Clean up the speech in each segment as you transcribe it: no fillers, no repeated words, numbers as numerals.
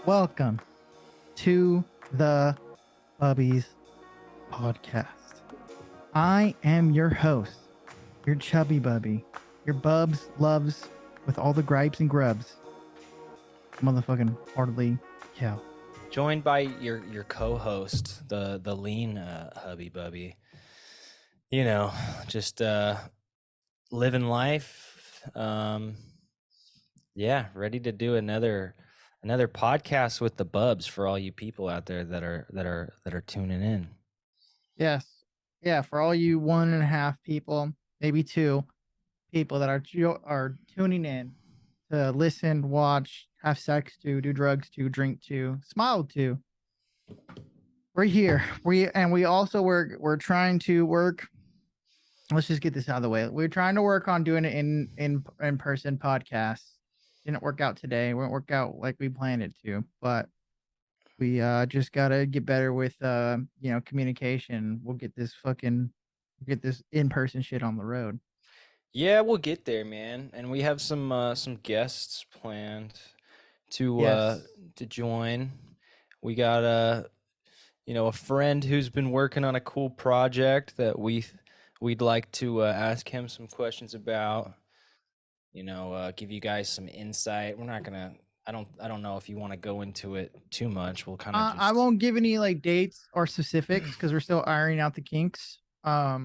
Welcome to the Bubbies Podcast. I am your host, your chubby bubby, your Bubs loves with all the gripes and grubs, motherfucking HardlyKell. Joined by your co-host, the lean hubby bubby. You know, just living life. Yeah, ready to do another podcast with the Bubs for all you people out there that are tuning in. Yes. Yeah, for all you 1.5 people, maybe 2 people that are tuning in to listen, watch, have sex to, do drugs to, drink to, smile to. We're here. We also we're trying to work. Let's just get this out of the way. We're trying to work on doing it in person podcasts. Didn't work out today. Won't work out like we planned it to, but we just gotta get better with communication. We'll get this in-person shit on the road. Yeah, we'll get there, man. And we have some guests planned to Yes. to join. We got a friend who's been working on a cool project that we'd like to ask him some questions about. Give you guys some insight. We're not gonna. I don't know if you want to go into it too much. We'll kind of just. I won't give any like dates or specifics because we're still ironing out the kinks. What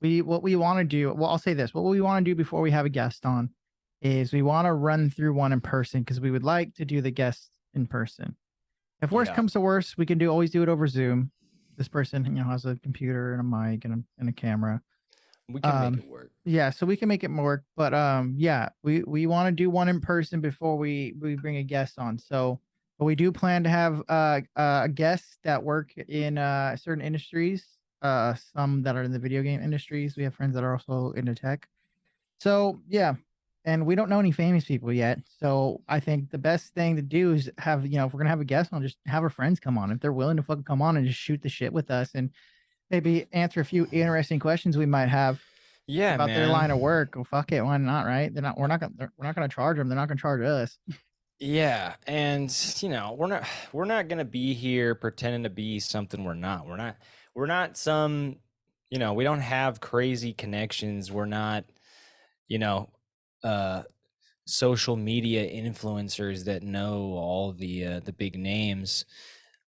we want to do. Well, I'll say this. What we want to do before we have a guest on is we want to run through one in person because we would like to do the guest in person. If worst comes to worst, we can always do it over Zoom. This person, has a computer and a mic and a camera. We can make it work. Yeah, so we can make it work. But yeah, we want to do one in person before we bring a guest on. So, but we do plan to have guests that work in certain industries. Some that are in the video game industries. We have friends that are also into tech. So yeah. And we don't know any famous people yet. So I think the best thing to do is have, if we're going to have a guest on, just have our friends come on. If they're willing to fucking come on and just shoot the shit with us and maybe answer a few interesting questions we might have about their line of work. Well, fuck it. Why not? Right. We're not going to charge them. They're not going to charge us. Yeah. And we're not going to be here pretending to be something we're not. We're not some, we don't have crazy connections. We're not, social media influencers that know all the big names,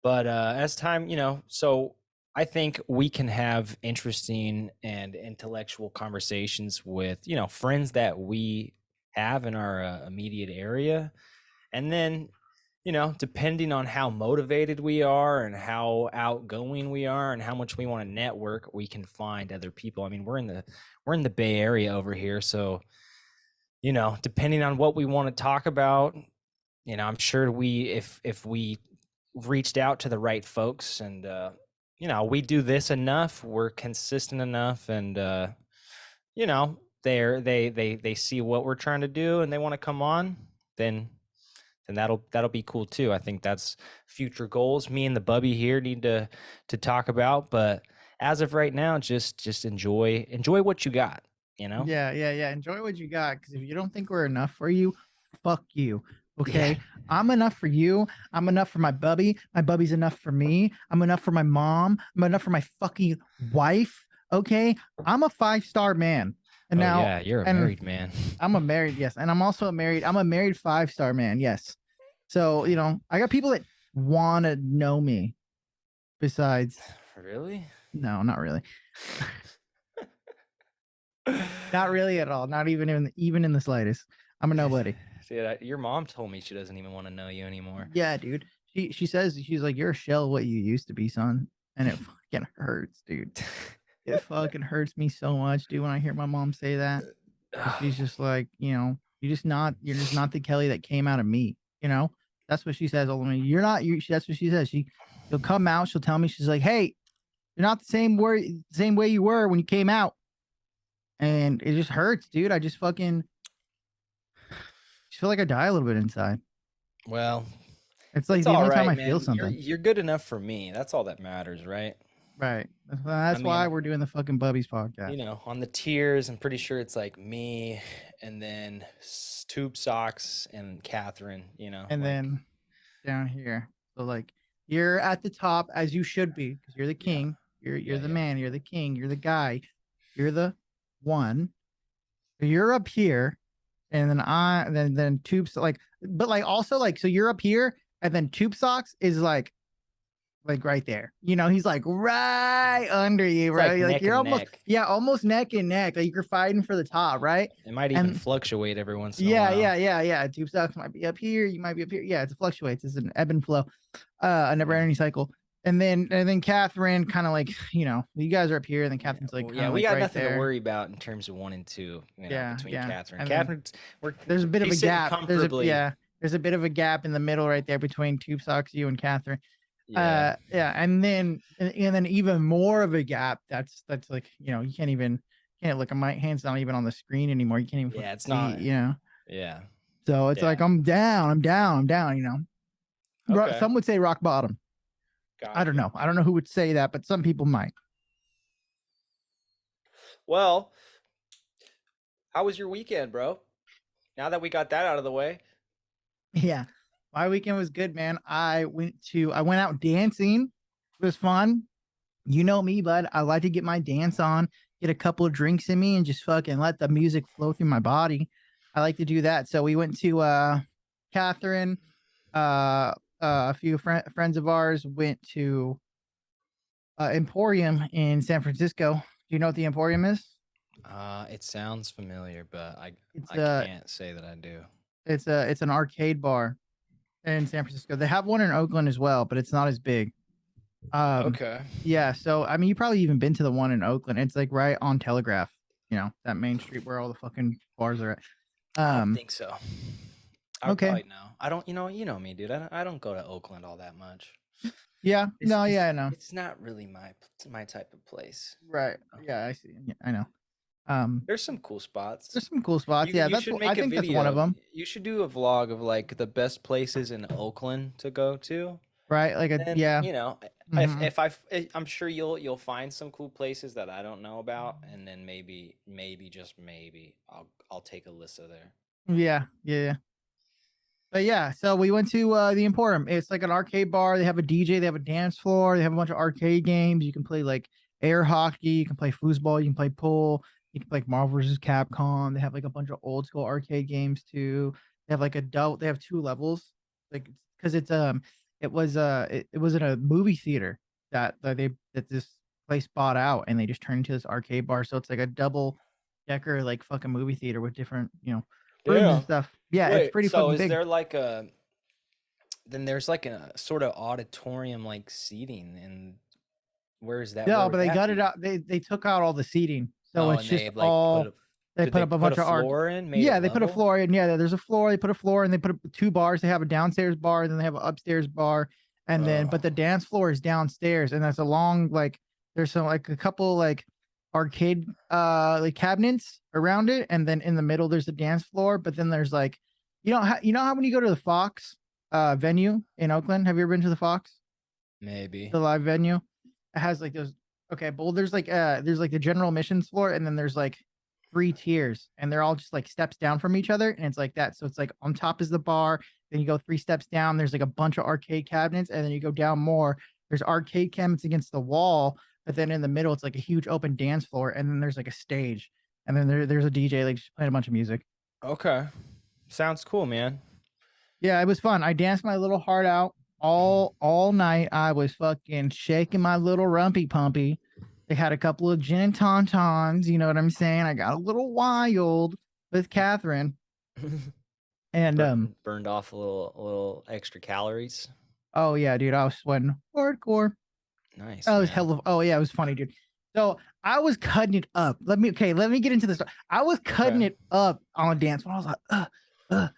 but as time, so I think we can have interesting and intellectual conversations with friends that we have in our immediate area, and then depending on how motivated we are and how outgoing we are and how much we want to network, we can find other people. I mean, we're in the Bay Area over here, so depending on what we want to talk about, I'm sure if we reached out to the right folks and, we do this enough, we're consistent enough, and, they see what we're trying to do and they want to come on, then that'll be cool too. I think that's future goals me and the Bubby here need to talk about. But as of right now, just enjoy what you got. Yeah. Enjoy what you got, because if you don't think we're enough for you, fuck you. Okay. Yeah. I'm enough for you. I'm enough for my Bubby. My Bubby's enough for me. I'm enough for my mom. I'm enough for my fucking wife. Okay. I'm a 5-star man. And now, yeah, you're a married man. I'm a married, yes. And I'm also I'm a married 5-star man. Yes. So, I got people that want to know me besides. Really? No, not really. Not really at all. Not even in the slightest. I'm a nobody. Dude, your mom told me she doesn't even want to know you anymore. Yeah, dude. She says, she's like, you're a shell of what you used to be, son. And it fucking hurts, dude. It fucking hurts me so much, dude, when I hear my mom say that. She's just like, you're just not the Kelly that came out of me. That's what she says. You're not. That's what she says. She'll come out. She'll tell me. She's like, hey, you're not the same way you were when you came out. And it just hurts, dude. I just feel like I die a little bit inside. Well, it's like the only time I feel something. You're good enough for me. That's all that matters, right? Right. That's why we're doing the fucking Bubbies podcast. On the tiers, I'm pretty sure it's like me and then Tube Socks and Catherine, And then down here. So like you're at the top as you should be because you're the king. You're the man. You're the king. You're the guy. You're the one. You're up here, and then tubes like, but like also like so you're up here, and then Tube Socks is like right there. He's like right under you, It's right? Like neck you're and almost neck. almost neck and neck. Like you're fighting for the top, right? It might even fluctuate every once in a Yeah, while. yeah. Tube Socks might be up here. You might be up here. Yeah, it fluctuates. It's an ebb and flow, a never-ending cycle. And then Catherine kind of like, you guys are up here, and then Catherine's like, we like got right nothing there. to worry about in terms of 1 and 2. Between Catherine. And Catherine's there's a bit of a gap. Comfortably. There's a bit of a gap in the middle right there between Tube Socks, you, and Catherine. Yeah. And then even more of a gap. That's like, you can't look. My hand's not even on the screen anymore. You can't even it's see, not. Yeah. So it's like I'm down. Okay. Some would say rock bottom. I don't know. I don't know who would say that, but some people might. Well, how was your weekend, bro? Now that we got that out of the way. Yeah. My weekend was good, man. I went out dancing. It was fun. You know me, bud. I like to get my dance on, get a couple of drinks in me, and just fucking let the music flow through my body. I like to do that. So we went to Catherine, a few friends of ours went to Emporium in San Francisco. Do you know what the Emporium is? It sounds familiar, but I can't say that I do. It's an arcade bar in San Francisco. They have one in Oakland as well, but it's not as big. Okay. Yeah. So I mean, you probably even been to the one in Oakland. It's like right on Telegraph. That main street where all the fucking bars are at. I don't think so. Okay. Probably no. I don't. You know me, dude. I don't go to Oakland all that much. Yeah. I know. It's not really my type of place. Right. Yeah, I see. Yeah, I know. There's some cool spots. There's some cool spots. I think that's one of them. You should do a vlog of like the best places in Oakland to go to. Right. Like yeah. I'm sure you'll find some cool places that I don't know about, and then maybe just maybe I'll take a listen there. Yeah. But yeah, so we went to the Emporium. It's like an arcade bar. They have a DJ. They have a dance floor. They have a bunch of arcade games. You can play like air hockey. You can play foosball. You can play pool. You can play like Marvel vs. Capcom. They have like a bunch of old school arcade games too. They have like They have 2 levels, like because it was in a movie theater that this place bought out, and they just turned into this arcade bar. So it's like a double decker like fucking movie theater with different rooms and stuff. Yeah, Wait, it's pretty so fucking big. There like there's like a sort of auditorium like seating, and where is that? No, but they got it out. They took out all the seating, so it's just all. They put up a bunch of floor in. Yeah, they put a floor in. Yeah, there's a floor. They put a floor, and they put up 2 bars. They have a downstairs bar, and then they have an upstairs bar, and then but the dance floor is downstairs, and that's a long like. There's some like a couple like arcade like cabinets around it, and then in the middle there's the dance floor. But then there's like, you know how when you go to the Fox venue in Oakland, have you ever been to the Fox? Maybe the live venue. It has like those. Okay, well there's like the general admissions floor, and then there's like 3 tiers, and they're all just like steps down from each other, and it's like that. So it's like on top is the bar, then you go 3 steps down, there's like a bunch of arcade cabinets, and then you go down more, there's arcade cabinets against the wall, but then in the middle it's like a huge open dance floor, and then there's like a stage, and then there's a DJ like just playing a bunch of music. Okay, sounds cool, man. Yeah, it was fun. I danced my little heart out all night. I was fucking shaking my little rumpy pumpy. They had a couple of gin and tauntauns, you know what I'm saying? I got a little wild with Catherine. And burned off a little extra calories. Oh yeah, dude, I was sweating hardcore. Nice. Oh, it was hell of. Oh yeah, it was funny, dude. So I was cutting it up. Let me get into this. I was cutting it up on a dance when I was like,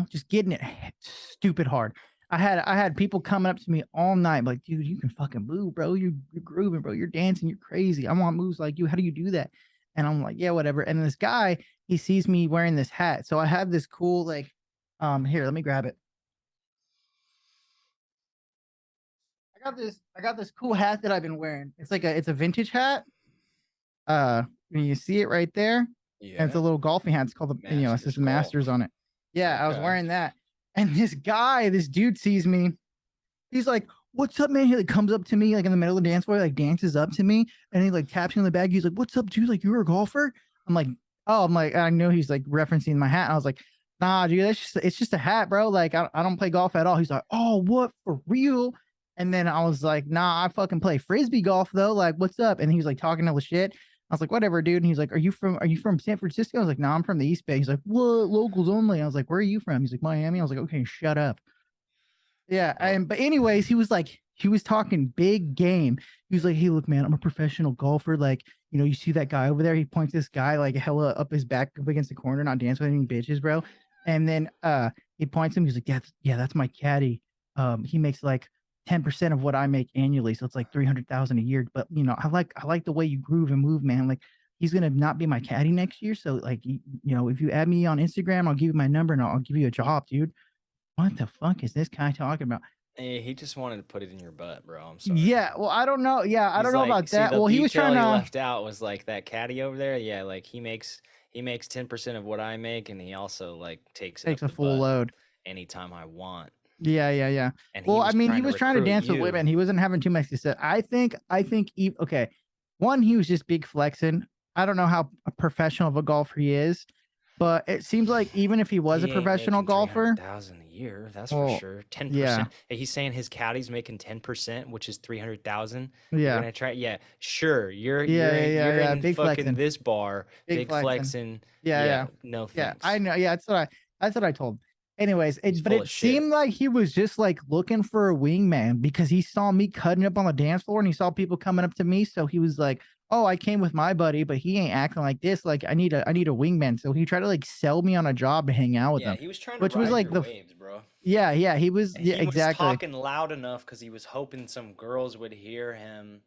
just getting it stupid hard. I had people coming up to me all night like, dude, you can fucking move, bro. You're grooving, bro. You're dancing. You're crazy. I want moves like you. How do you do that? And I'm like, yeah, whatever. And this guy, he sees me wearing this hat. So I have this cool, like, here, let me grab it. I got this cool hat that I've been wearing. It's a vintage hat. You see it right there. Yeah. And it's a little golfing hat. It's called it says Masters on it. Yeah, okay. I was wearing that. And this dude sees me. He's like, "What's up, man?" He like comes up to me like in the middle of the dance floor, like dances up to me, and he like taps me on the back. He's like, "What's up, dude? Like, you're a golfer?" I'm like, "Oh," I'm like, I know he's like referencing my hat. And I was like, "Nah, dude, it's just a hat, bro. Like, I don't play golf at all." He's like, "Oh, what for real?" And then I was like, "Nah, I fucking play frisbee golf though. Like, what's up?" And he was like talking all the shit. I was like, "Whatever, dude." And he's like, Are you from San Francisco?" I was like, "No, I'm from the East Bay." He's like, "What? Locals only?" I was like, "Where are you from?" He's like, "Miami." I was like, "Okay, shut up." Yeah, Oh, and but anyways, he was talking big game. He was like, "Hey, look, man, I'm a professional golfer. Like, you see that guy over there? He points this guy like hella up his back up against the corner, not dancing with any bitches, bro." And then he points him. He's like, that's my caddy. He makes like 10% of what I make annually, so it's like 300,000 a year. But I like the way you groove and move, man. Like, he's gonna not be my caddy next year. So like, if you add me on Instagram, I'll give you my number and I'll give you a job, dude. What the fuck is this guy talking about? he just wanted to put it in your butt, bro. I'm sorry. Yeah, well, I don't know. Yeah, I don't He's know like, about see, that. the Well, he was detail trying he to left out was like that caddy over there. Yeah, like he makes 10% of what I make, and he also like takes it takes up a the full butt load. anytime I want. Yeah, yeah, yeah. And he Well, I was mean, he trying to was trying to recruit dance with you. women. He wasn't having too much to say. Okay. One, he was just big flexing. I don't know how professional of a golfer he is, but it seems like even if he was a He ain't professional making three hundred golfer, thousand a year, that's for well, sure. yeah, 10%. He's saying his caddy's making 10%, which is 300,000. You're yeah, gonna try, yeah, sure. You're yeah, you're yeah, in yeah, you're yeah. in Big fucking flexing, this bar, big big flexing. flexing. Yeah, Yeah, yeah. no Yeah, I thanks. know. Yeah, that's what I told him. Anyways, He's but full it of shit. seemed like he was just like looking for a wingman because he saw me cutting up on the dance floor and he saw people coming up to me. So he was like, "Oh, I came with my buddy, but he ain't acting like this. Like, I need a wingman." So he tried to like sell me on a job to hang out with Yeah, him, he was trying to which was ride like your waves, bro. yeah, he was, And yeah, he was exactly. talking loud enough because he was hoping some girls would hear him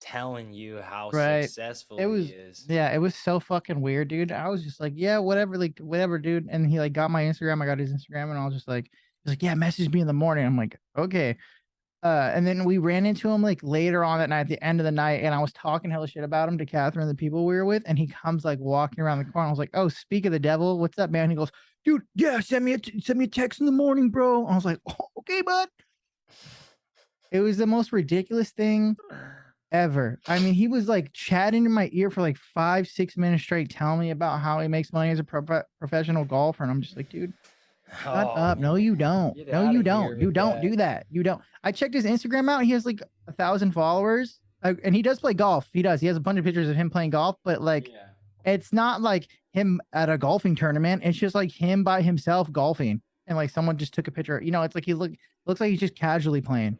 telling you how Right. successful It he was is. Yeah, it was so fucking weird, dude. I was just like, "Yeah, whatever, like whatever, dude." And he like got my Instagram, I got his Instagram, and I was just like, he's like, "Yeah, message me in the morning." I'm like, "Okay." And then we ran into him like later on that night, at the end of the night, and I was talking hella shit about him to Catherine and the people we were with, and he comes like walking around the corner. I was like, "Oh, speak of the devil, what's up, man?" He goes, "Dude, yeah, send me a text in the morning, bro." I was like, "Oh, okay, bud." It was the most ridiculous thing ever. I mean, he was like chatting in my ear for like 5, 6 minutes straight, telling me about how he makes money as a professional golfer, and I'm just like, "Dude, shut Oh up. No, man, you don't. get No, out you of don't. here You with don't that. do that. You don't." I checked his Instagram out. He has like 1,000 followers. And he does play golf. He does. He has a bunch of pictures of him playing golf, but like, Yeah. it's not like him at a golfing tournament. It's just like him by himself golfing. And like someone just took a picture. It's like looks like he's just casually playing.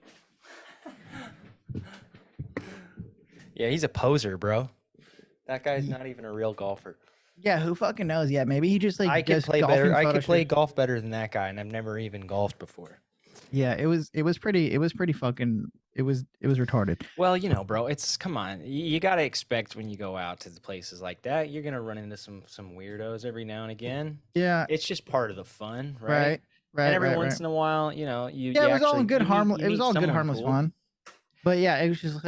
Yeah, he's a poser, bro. That guy's not even a real golfer. Yeah, who fucking knows? Yeah, maybe he just like I could does play better. golfing I photo could play shoots. golf better than that guy, and I've never even golfed before. Yeah, it was pretty fucking it was retarded. Well, bro, it's come on. You got to expect when you go out to the places like that, you're gonna run into some weirdos every now and again. Yeah, It's just part of the fun, right? right. And Right, every right, once right. in a while, you Yeah, you it was all in actually good you meet harmless. you It was meet all good someone harmless cool. fun. But yeah, it was just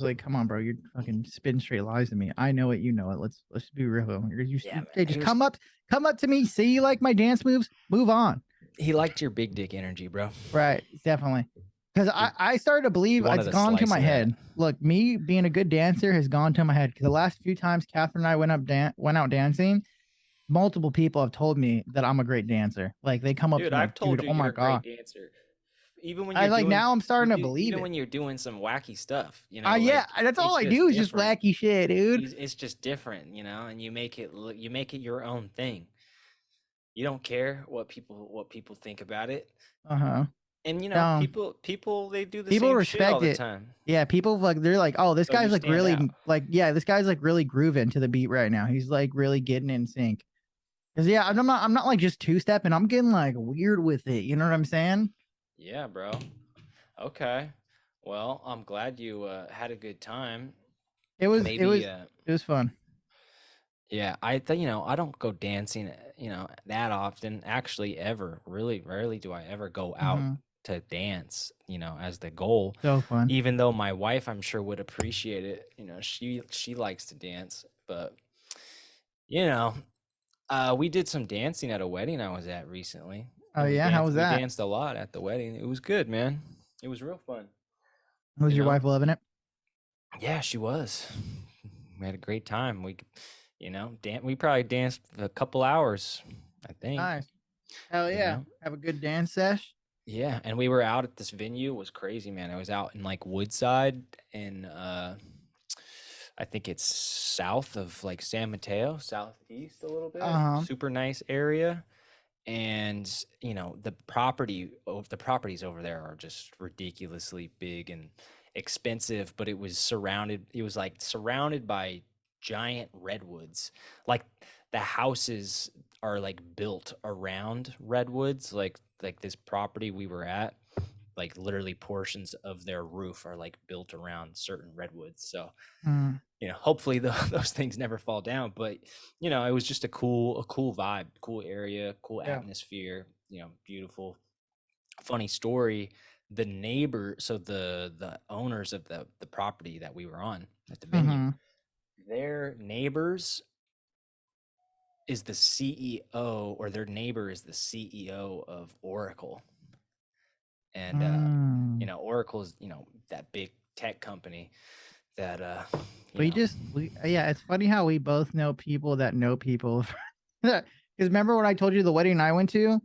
like, come on, bro, you're fucking spitting straight lies to me. I know it, you know it. Let's be real. Yeah, Okay, man. just come up to me, see you like my dance moves, move on. He liked your big dick energy, bro. Right, definitely. Because He, I started to he believe wanted it's a gone to slice my of that. head. Look, me being a good dancer has gone to my head. Because the last few times Catherine and I went out dancing, multiple people have told me that I'm a great dancer. Like they come up to Dude, me I've like, told "Dude, you oh my you're a great god." dancer. Even when I you're like doing now I'm you starting to do believe even it. when you're doing some wacky stuff, like Yeah, that's all it's I just do is just different. wacky shit, dude. It's just different, and you make it your own thing. You don't care what people think about it. Uh huh. And No, people they do the people same shit all respect the it. time. Yeah, people like they're like, "Oh, this So you guy's like stand really out. like yeah, this guy's like really grooving to the beat right now. He's like really getting in sync." Because yeah, I'm not like just two stepping. I'm getting like weird with it. You know what I'm saying? Yeah, bro. Okay. Well, I'm glad you had a good time. Maybe It was fun. yeah, I think I don't go dancing, that often. Actually, ever. Really rarely do I ever go out Hmm. to dance, as the goal. So fun. Even though my wife, I'm sure, would appreciate it. She likes to dance, but you know, we did some dancing at a wedding I was at recently. Oh And yeah, how was we that? danced a lot at the wedding. It was good, man. It was real fun. Was You your know? wife loving it? Yeah, she was. We had a great time. We probably danced a couple hours, I think. Nice. Hell You yeah. know? Have a good dance sesh. Yeah, and we were out at this venue. It was crazy, man. I was out in like Woodside in I think it's south of like San Mateo, southeast a little bit. Uh-huh. Super nice area. And the properties over there are just ridiculously big and expensive, but it was like surrounded by giant redwoods. Like the houses are like built around redwoods, like this property we were at, like literally portions of their roof are like built around certain redwoods. So Mm, hopefully those things never fall down. But it was just a cool vibe, cool area, cool yeah. atmosphere. Beautiful. Funny story. The neighbor, so the owners of the property that we were on at the venue, Mm-hmm. their neighbors is the CEO, or their neighbor is the CEO of Oracle. And Oracle's, that big tech company that Yeah, it's funny how we both know people that know people. Because remember when I told you the wedding I went to,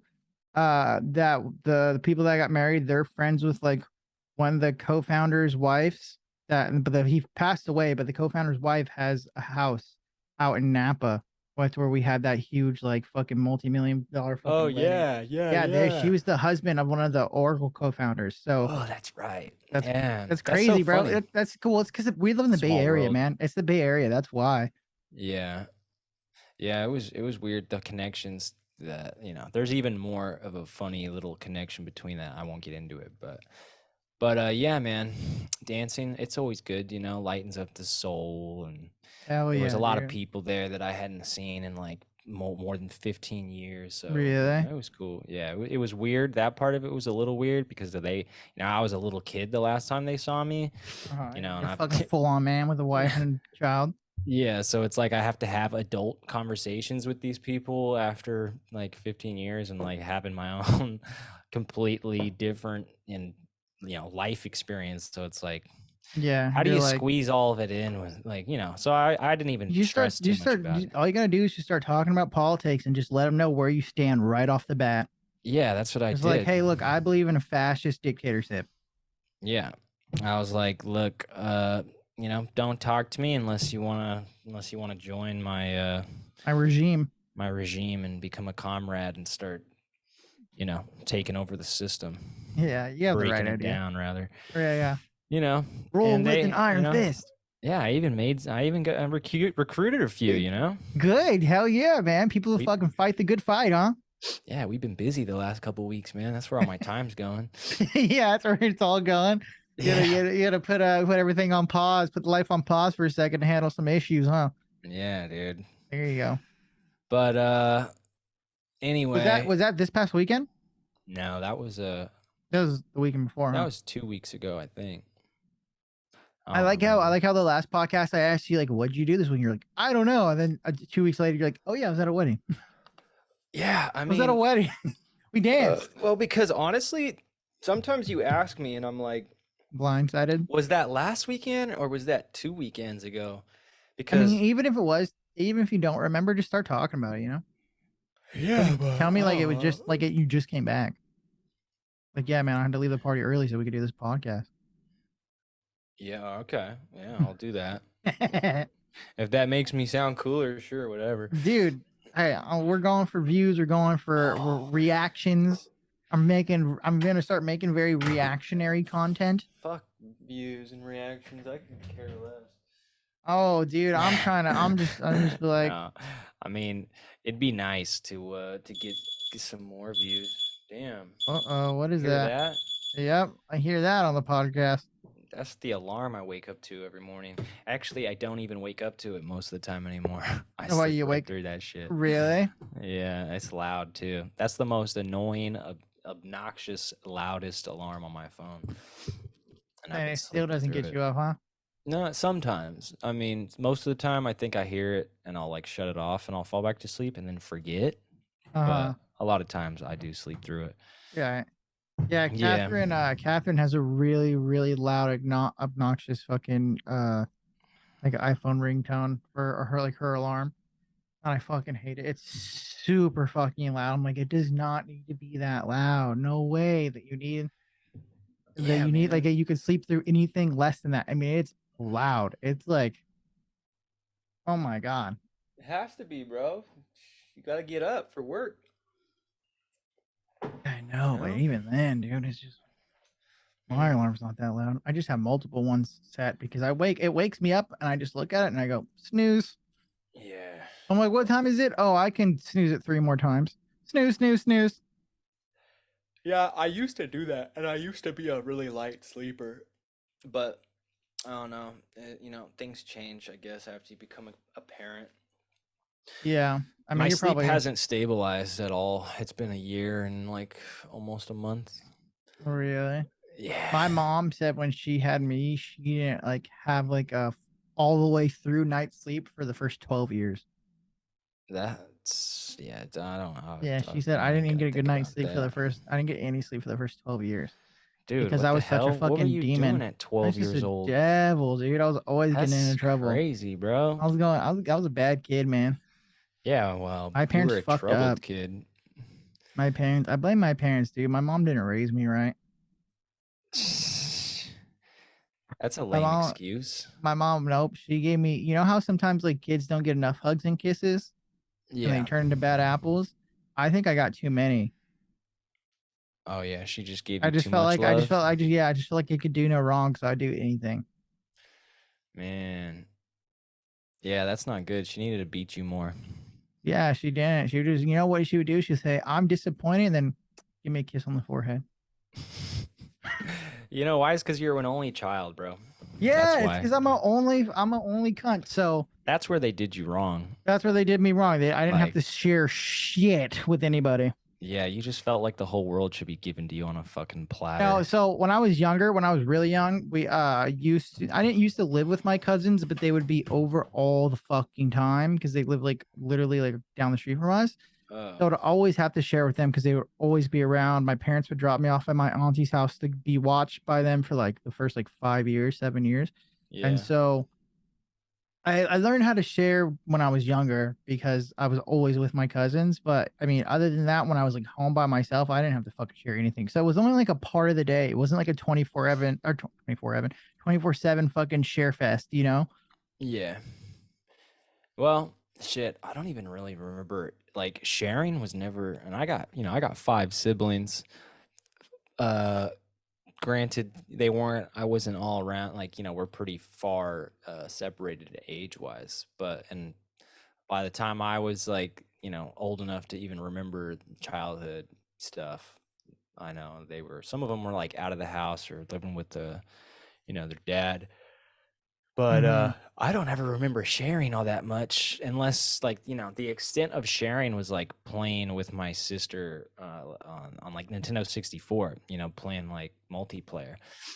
that the people that got married, they're friends with like one of the co-founders' wives. He passed away, but the co-founder's wife has a house out in Napa. That's where we had that huge, like, fucking multi-million-dollar fucking wedding. Yeah, she was the husband of one of the Oracle co-founders. So Oh, that's right. that's Yeah, that's that's so crazy, bro. funny. That's cool. It's because we live in the Bay Small Area, world. man. It's the Bay Area. That's why. Yeah. Yeah, it was weird, the connections that, there's even more of a funny little connection between that. I won't get into it, but yeah, man, dancing, it's always good, lightens up the soul. And Hell there was a yeah, lot of dude. people there that I hadn't seen in like more than 15 years. So, Really? it was cool. Yeah, it was weird. That part of it was a little weird because I was a little kid the last time they saw me, and You're I fucking full on man with a wife and a child. yeah, so it's like I have to have adult conversations with these people after like 15 years, and like having my own completely different and life experience. So it's like, Yeah, how do you're you like squeeze all of it in with like, so I didn't even stress too much about it. all you gotta do is just start talking about politics and just let them know where you stand right off the bat. Yeah, that's what I It's like, did. hey, look, I believe in a fascist dictatorship. Yeah. I was like, look, don't talk to me unless you want to join my My regime. my regime and become a comrade and start, taking over the system. Yeah, you have the Breaking right it idea. down rather. Yeah. Rule And with an iron fist. yeah, I even got recruited a few. Good. Hell yeah, man. People who fucking fight the good fight, huh? Yeah, we've been busy the last couple weeks, man. That's where all my time's going. Yeah, that's where it's all going. You gotta put everything on pause, put life on pause for a second to handle some issues, huh? Yeah, dude. There you go. But anyway, Was that this past weekend? no, that was That was the weekend before, that huh? was 2 weeks ago, I think. I like how the last podcast I asked you, like, what'd you do this week? You're like, I don't know. And then 2 weeks later, you're like, oh yeah, I was at a wedding. Yeah, I I was at a wedding. We danced. well, because honestly, sometimes you ask me and I'm like, Blindsided. was that last weekend or was that 2 weekends ago? I Because mean, even if you don't remember, just start talking about it, you know? yeah, Tell me like it was just like you just came back. Like, yeah, man, I had to leave the party early so we could do this podcast. Yeah, okay. Yeah, I'll do that. If that makes me sound cooler, sure, whatever. Dude, hey, we're going for views, we're going for reactions. I'm gonna start making very reactionary content. Fuck views and reactions. I can care less. Oh, dude, I'm just like, No, I mean, it'd be nice to get some more views. Damn. what is Hear that? Yep, I hear that on the podcast. That's the alarm I wake up to every morning. Actually, I don't even wake up to it most of the time anymore. I Why sleep you right wake through that shit. Really? Yeah, it's loud too. That's the most annoying, obnoxious, loudest alarm on my phone. And And it still doesn't get you up, huh? No, sometimes. I mean, most of the time I think I hear it and I'll like shut it off and I'll fall back to sleep and then forget. But a lot of times I do sleep through it. Yeah. Yeah, Yeah. Catherine has a really, really loud, obnoxious fucking like iPhone ringtone for her, like her alarm. And I fucking hate it. It's super fucking loud. I'm like, it does not need to be that loud. No way Yeah, like man. you could sleep through anything less than that. I mean, it's loud. It's like, oh my god. It has to be, bro. You gotta get up for work. I know, You but know? even then, dude, it's just my Mm. alarm's not that loud. I just have multiple ones set because it wakes me up and I just look at it and I go, snooze. Yeah. I'm like, what time is it? Oh, I can snooze it 3 more times. Snooze, snooze, snooze. Yeah, I used to do that, and I used to be a really light sleeper, but I don't know. Things change, I guess, after you become a parent. Yeah. I mean, My you're sleep probably hasn't stabilized at all. It's been a year and like almost a month. really. Yeah. My mom said when she had me, she didn't like have like a all the way through night sleep for the first 12 years. I don't know. Yeah, she I said I don't didn't even even gotta get a good think night's about sleep for that. I didn't get any sleep for the first 12 years Dude, because what I the was such a hell? What were fucking you demon. doing at I was 12 just years a old? devil, dude. I was always getting That's into trouble. crazy, bro. I was a bad kid, man. Yeah, well, My you parents were a fucked up. troubled kid. I blame my parents, dude. My mom didn't raise me right. That's a My lame mom, excuse. nope. She gave me, you know how sometimes like kids don't get enough hugs and kisses and they Yeah. turn into bad apples? I think I got too many. Oh yeah, she just gave I you just too felt much like love. I just felt like it could do no wrong, so I'd do anything. Man. Yeah, that's not good. She needed to beat you more. Yeah, she didn't. She would just, you know what she would do? She'd say, "I'm disappointed," and then give me a kiss on the forehead. You know why? It's because you're an only child, bro. That's Yeah, it's why. because I'm a only cunt. So That's where they did you wrong. that's where they did me wrong. I didn't have Like, to share shit with anybody. yeah, you just felt like the whole world should be given to you on a fucking No, platter. so when I was younger, when I was really young, we I didn't used to live with my cousins, but they would be over all the fucking time because they live like literally like down the street from us. So I'd always have to share with them because they would always be around. My parents would drop me off at my auntie's house to be watched by them for like the first like 5 years, 7 years. And Yeah. so I learned how to share when I was younger because I was always with my cousins. But I mean, other than that, when I was like home by myself, I didn't have to fucking share anything. So it was only like a part of the day. It wasn't like a 24/7 fucking share fest, you know? Yeah. Well, shit, I don't even really remember. Like, sharing was never, and I got 5 siblings. Uh, Granted, I wasn't all around, like, we're pretty far separated age-wise, and by the time I was like, old enough to even remember childhood stuff, I know some of them were like out of the house or living with their dad. But Mm-hmm. I don't ever remember sharing all that much unless like, the extent of sharing was like playing with my sister on like Nintendo 64, playing like multiplayer.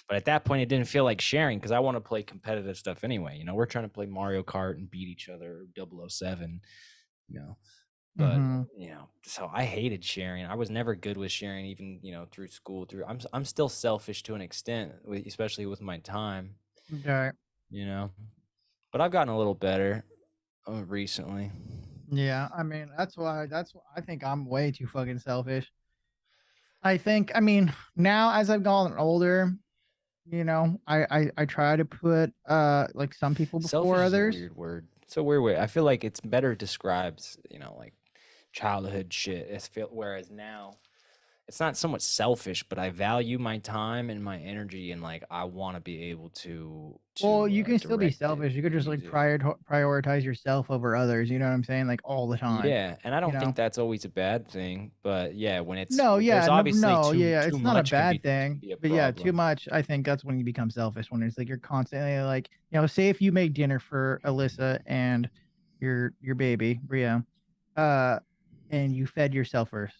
But at that point it didn't feel like sharing because I want to play competitive stuff anyway. We're trying to play Mario Kart and beat each other, 007, you know. But Mm-hmm. so I hated sharing. I was never good with sharing, even through school. I'm still selfish to an extent, especially with my time. Okay. You know, but I've gotten a little better recently. Yeah. I mean, that's why I think I'm way too fucking selfish. I mean, now as I've gotten older, I try to put like some people before Selfish is a others. weird word. It's a weird word. I feel like it's better describes, like childhood shit. Whereas now it's not so much selfish, but I value my time and my energy, and like I want to be able to Well, you can still be direct it selfish. You could and just like use it. prioritize yourself over others. You know what I'm saying? Like all the time. Yeah, and I You don't know? think that's always a bad thing, but yeah, No, there's yeah, no, obviously no, too yeah, too it's not a much can bad can thing. be a But yeah, too problem. much. I think that's when you become selfish. When it's like you're constantly like, say if you make dinner for Alyssa and your baby Bria, uh, and you fed yourself first,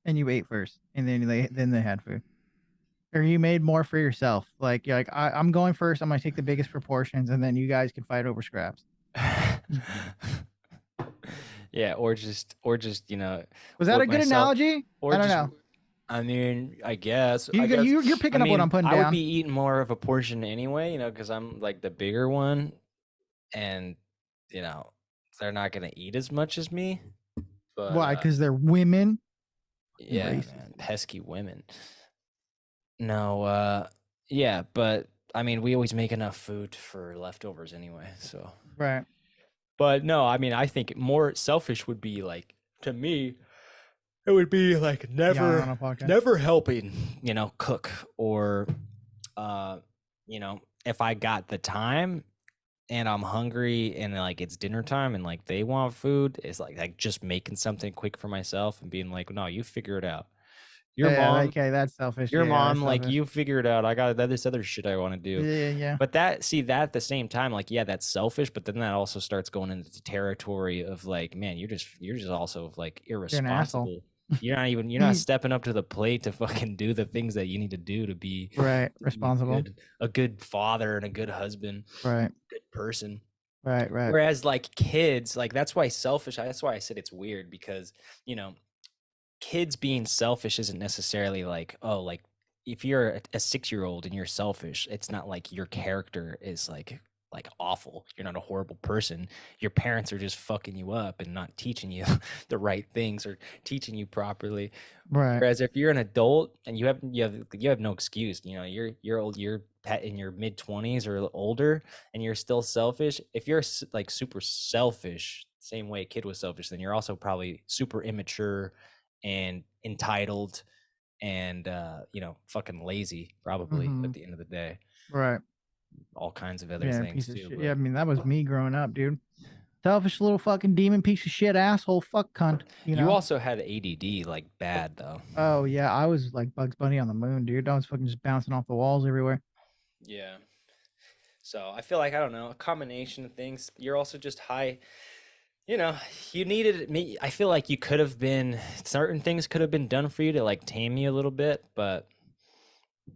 and you ate first, and then they had food. Or you made more for yourself. Like you're like, I'm going first. I'm gonna take the biggest proportions, and then you guys can fight over scraps. Yeah, Yeah, or just Was that a whip good myself, analogy? or I don't just know. I mean, I guess. You're I picking up what I'm mean, putting I would down. be eating more of a portion anyway, because I'm like the bigger one, and you know, they're not gonna eat as much as me. But Why? Because they're women. Fucking yeah, racist. man, pesky women. No, yeah, but I mean, we always make enough food for leftovers anyway, so. Right. But no, I mean, I think more selfish would be like, to me, it would be like Yeah, on never a podcast. never helping, cook, or if I got the time and I'm hungry and like it's dinner time and like they want food, it's like just making something quick for myself and being like, no, you figure it out. Your Yeah, mom, okay, that's selfish. your Yeah, that's mom, like, selfish. you figure it out. I got this other shit I want to do. Yeah, yeah. But that at the same time, like, yeah, that's selfish, but then that also starts going into the territory of like, man, you're just also like You're an asshole. irresponsible. You're not stepping up to the plate to fucking do the things that you need to do to be Right. Responsible. a good father and a good husband, Right. good person. Right. Right. Whereas like kids, like that's why I said it's weird because, kids being selfish isn't necessarily like, oh, like if you're a 6-year-old and you're selfish, it's not like your character is like awful. You're not a horrible person. Your parents are just fucking you up and not teaching you the right things or teaching you properly. Right. Whereas if you're an adult and you have no excuse, you're old, you're in your mid-20s or older and you're still selfish. If you're like super selfish, same way a kid was selfish, then you're also probably super immature and entitled and fucking lazy probably Mm-hmm. at the end of the day. Right. All kinds of other Yeah, things piece of too, shit. Yeah, I but mean that was me growing up, dude. Selfish little fucking demon piece of shit asshole fuck cunt. you also had ADD like bad though. Oh yeah, I was like Bugs Bunny on the moon, dude. I was fucking just bouncing off the walls everywhere. Yeah. So I feel like, I don't know, a combination of things. You're also just high, you know, you needed me. I feel like you could have been, certain things could have been done for you to like tame you a little bit, but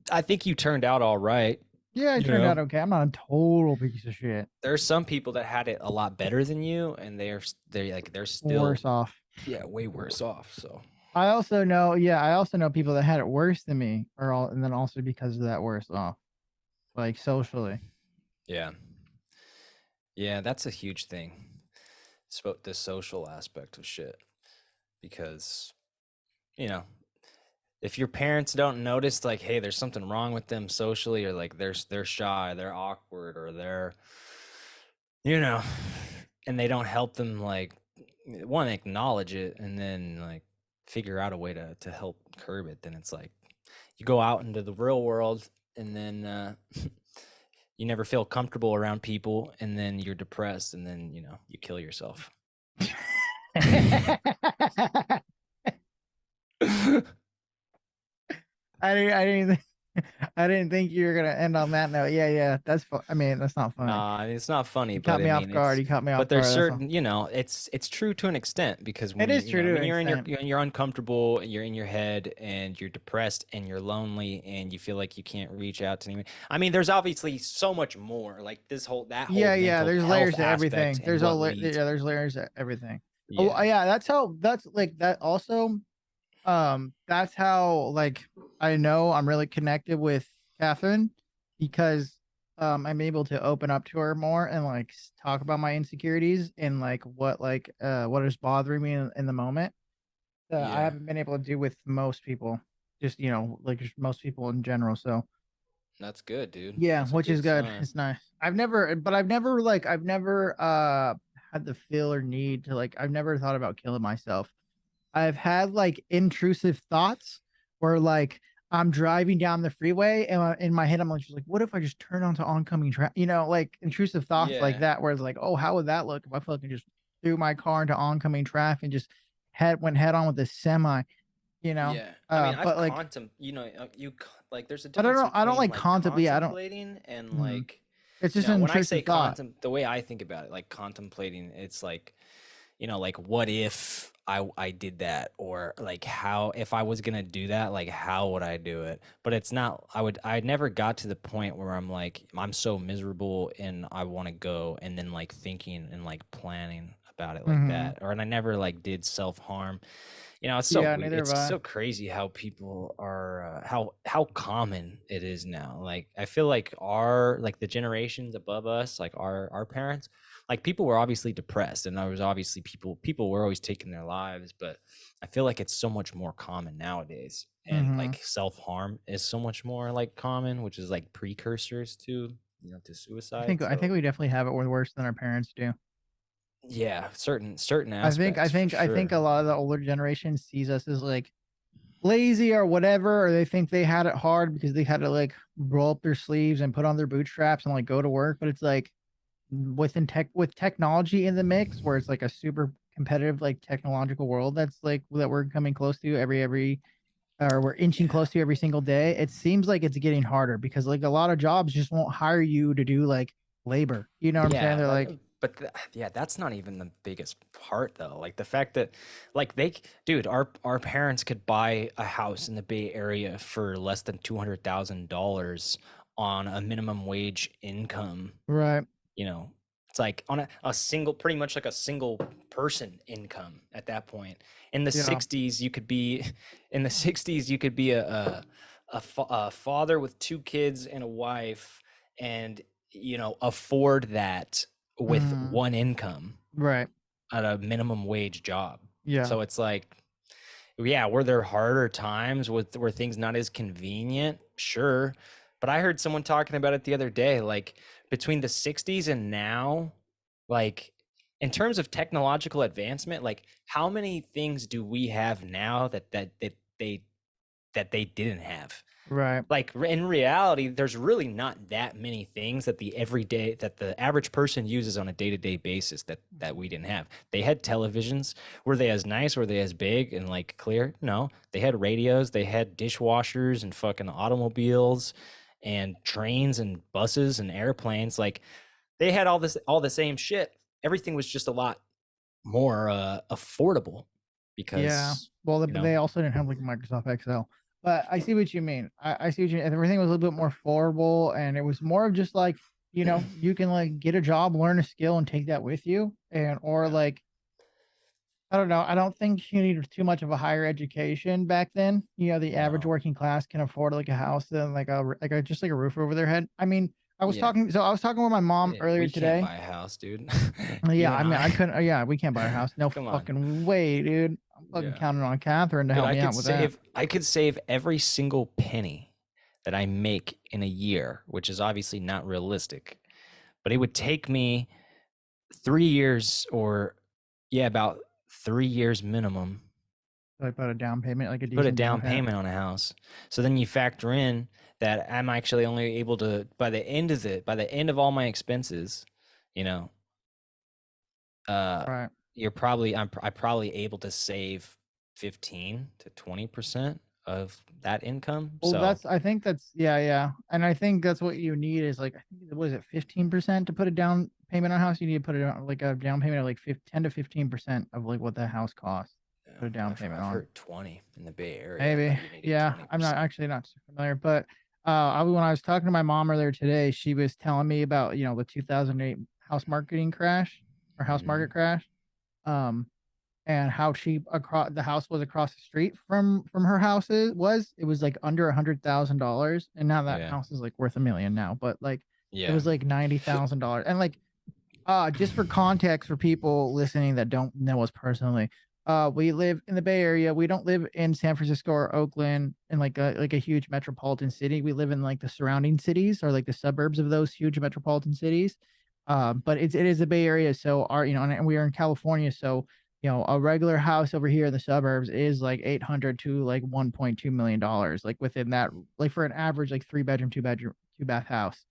I think you turned out all right. Yeah, it You turned know, out okay. I'm not a total piece of shit. there's some people that had it a lot better than you, and they're still, Worse off. yeah, way worse off. So I also know, yeah, I also know people that had it worse than me, or all, and then also because of that worse off, like socially. yeah, yeah, that's a huge thing. It's about the social aspect of shit because, you know, if your parents don't notice like, hey, there's something wrong with them socially, or like they're shy, they're awkward, or they're, you know, and they don't help them like, one, acknowledge it and then like figure out a way to help curb it, then it's like you go out into the real world and then you never feel comfortable around people, and then you're depressed, and then you kill yourself. I didn't I didn't think you were gonna end on that note. Yeah, yeah, that's I mean, that's not funny. Nah, it's not funny, You but caught I me off mean, guard. You caught me but off there's guard. That's all. certain, it's true to an extent, because when It is true to when an you're in your extent. when you're uncomfortable and you're in your head and you're depressed and you're lonely and you feel like you can't reach out to anyone. I mean, there's obviously so much more, like that whole Yeah, yeah. mental There's health layers to everything. aspect and what leads. Yeah, there's layers to everything. Oh, Yeah. yeah. That's like that. Also, that's how like I know I'm really connected with Catherine because I'm able to open up to her more and like talk about my insecurities and what is bothering me in the moment that I Yeah. haven't been able to do with most people. Just like just most people in general. So That's good, dude. yeah, That's a which is good good. sign. It's nice. I've never had the feel or need to like I've never thought about killing myself. I've had like intrusive thoughts where like I'm driving down the freeway and in my head I'm like just like what if I just turn onto oncoming traffic? Like intrusive thoughts like Yeah. that where it's like, oh, how would that look if I fucking just threw my car into oncoming traffic and just went head on with a semi, you know? Yeah. I mean, I've But like like there's a I don't difference know. I don't between like like contemplate. Yeah, I don't. contemplating and Mhm. like, It's just an when I say intrusive thought. the way I think about it, like contemplating, it's like, like what if I did that, or like how, if I was gonna do that, like how would I do it? But it's not, I never got to the point where I'm like, I'm so miserable and I want to go, and then like thinking and like planning about it like Mhm. that, and I never like did self-harm. It's so Yeah, weird. neither have It's I. so crazy how people are how common it is now. Like I feel like the generations above us, like our parents, like people were obviously depressed, and there was obviously people were always taking their lives, but I feel like it's so much more common nowadays, and Mhm. like self-harm is so much more like common, which is like precursors to suicide. I think So we definitely have it worse than our parents do. yeah, certain aspects for I think sure. a lot of the older generation sees us as like lazy or whatever, or they think they had it hard because they had to like roll up their sleeves and put on their bootstraps and like go to work. But it's like with technology in the mix, where it's like a super competitive like technological world that's like that we're coming close to every or we're inching Yeah. close to every single day. It seems like it's getting harder because like a lot of jobs just won't hire you to do like labor. You know what I'm saying? Yeah, They're like, yeah, that's not even the biggest part though. Like the fact that, like dude, our parents could buy a house in the Bay Area for less than $200,000 on a minimum wage income. right, You know, it's like on a single, pretty much like a single person income at that point. In the yeah, '60s, you could be, in the '60s, you could be a father with two kids and a wife, and afford that with mm, one income right, at a minimum wage job. yeah. So it's like, yeah, were there harder times were things not as convenient? Sure. But I heard someone talking about it the other day, like between the '60s and now, like in terms of technological advancement, like how many things do we have now that they didn't have? Right. Like in reality, there's really not that many things that the average person uses on a day-to-day basis that we didn't have. They had televisions. Were they as nice? Were they as big and like clear? No. They had radios, they had dishwashers and fucking automobiles and trains and buses and airplanes. Like they had all the same shit. Everything was just a lot more affordable Yeah. because, Well, you but know, they also didn't have like Microsoft Excel. But I see what you mean. I see what you mean. Everything was a little bit more affordable, and it was more of just like, you can like get a job, learn a skill, and take that with you. And or yeah. like, I don't know. I don't think you need too much of a higher education back then. The average No. working class can afford like a house and like a just like a roof over their head. I mean, Yeah. I was talking with my mom earlier We can't today. buy a house, dude. Yeah, You and I mean, I I. couldn't. Yeah, we can't buy a house. No Come on. fucking way, dude. I'm fucking Yeah. counting on Catherine to Dude, help I me could out with that. save I could save every single penny that I make in a year, which is obviously not realistic. But it would take me 3 years or yeah, about 3 years minimum So I put a down payment, like a to put a decent down down payment. payment on a house. So then you factor in that I'm actually only able to by the end of all my expenses, you know, uh Right. I'm probably able to save 15 to 20% of that income. Well, So I think that's, yeah, yeah. And I think that's what you need is like, I think, what is it, 15% to put a down payment on a house? You need to put it on like a down payment of like 10 to 15% of like what the house costs. Put a down payment I've on. heard 20 in the Bay Area. I Maybe. thought you needed Yeah. I'm not 20%. actually not super familiar, but when I was talking to my mom earlier today, she was telling me about, the 2008 house marketing crash or house market Mhm. crash. Um, and how cheap across the house was across the street from her house it was like under $100,000, and now that Yeah. house is like worth $1 million now, but like it Yeah. was like $90,000. And like just for context for people listening that don't know us personally, we live in the Bay Area. We don't live in San Francisco or Oakland in like a huge metropolitan city. We live in like the surrounding cities or like the suburbs of those huge metropolitan cities. But it is the Bay Area, so and we are in California, so a regular house over here in the suburbs is like 800 to like $1.2 million, like within that, like for an average like 3 bedroom, 2 bedroom, 2 bath house.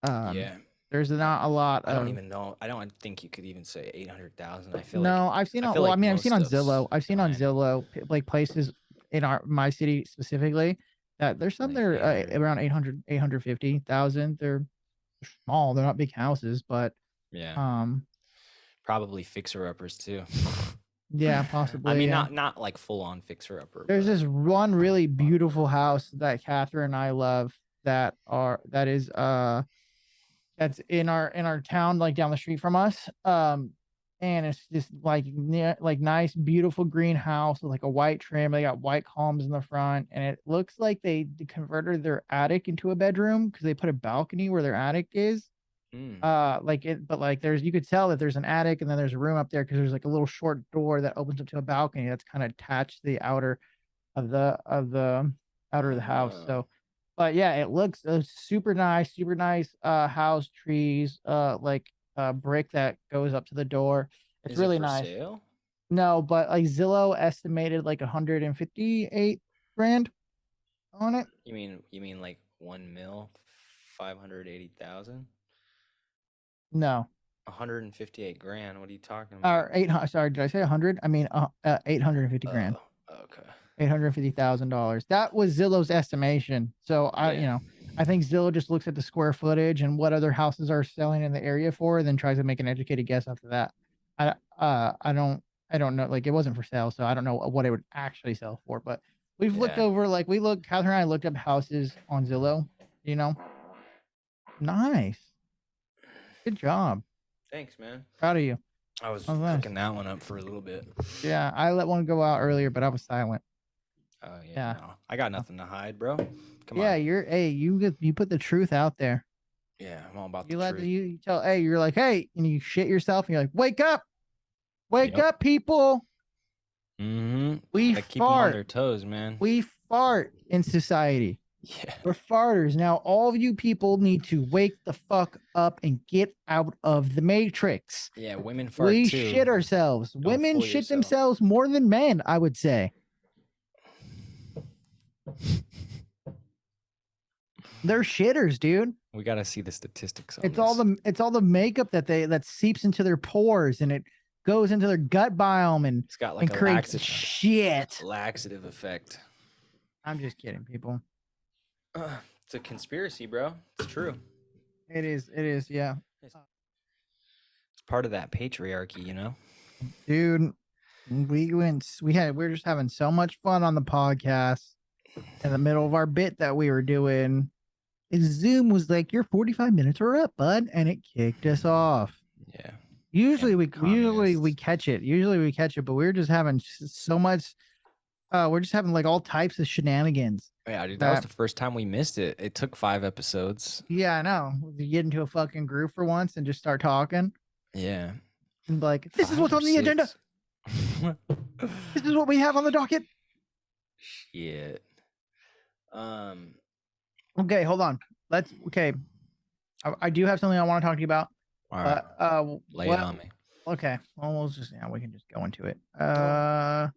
Um, Yeah. there's not a lot I don't of. even know. I don't think you could even say 800,000. No, I feel like I've seen most on stuff's Zillow. I've seen on dying Zillow, like places in my city specifically, that there's some that like are 800. around 850,000. They're small. They're not big houses, but Yeah. um, Probably fixer uppers too. yeah, I possibly, mean yeah. not like full on fixer upper, There's but this one really beautiful moderate. house that Catherine and I love that is that's in our town, like down the street from us. and it's just like nice, beautiful greenhouse with like a white trim. They got white columns in the front, and it looks like they converted their attic into a bedroom because they put a balcony where their attic is. But like there's you could tell that there's an attic and then there's a room up there because there's like a little short door that opens up to a balcony that's kind of attached to the outer of the outer of the house. So, but yeah, it looks super nice house, trees, brick that goes up to the door. It's Is it really for nice. sale? No, but like Zillow estimated like 158 grand on it. You mean like 1 mil, 580,000? No, 158 grand. What are you talking or about? 800. Sorry, did I say 100? I mean, 850 grand. Okay. $850,000. That was Zillow's estimation. So Yeah. I think Zillow just looks at the square footage and what other houses are selling in the area for, and then tries to make an educated guess after that. I don't know. Like it wasn't for sale, so I don't know what it would actually sell for. But we've looked Yeah. over, Catherine and I looked up houses on Zillow. Nice, good job, Thanks, man. proud of you. I was Nice. cooking that one up for a little bit. Yeah, I let one go out earlier, but I was silent. Oh Yeah. no. I got nothing to hide, bro. Come Yeah, on. you put the truth out there. Yeah, I'm all about You the let truth. you tell, hey, you're like, hey, and you shit yourself, and you're like, wake up, Yep. up, people. We Gotta keep them on their fart. toes, man. We fart in society. Yeah. We're farters. Now, all of you people need to wake the fuck up and get out of the matrix. Yeah, women fart We too. shit ourselves. Don't Women fool shit yourself. themselves more than men, I would say. They're shitters, dude. We gotta see the statistics on It's this. all the makeup that seeps into their pores and it goes into their gut biome and It's got like a creates shit. laxative effect. I'm just kidding, people. It's a conspiracy, bro. It's true. It is, yeah. It's part of that patriarchy, you know? Dude, we're just having so much fun on the podcast in the middle of our bit that we were doing. Zoom was like, your 45 minutes are up, bud, and it kicked us off. Yeah. Usually we catch it. But we were just having so much. We're just having like all types of shenanigans. Yeah, dude, that was the first time we missed it. It took 5 episodes. Yeah, I know. You get into a fucking groove for once and just start talking. Yeah. And like, this is what's on the agenda. This is what we have on the docket. Shit. Okay, hold on. I do have something I want to talk to you about. All right. Lay it on me. Okay. Well, we can just go into it.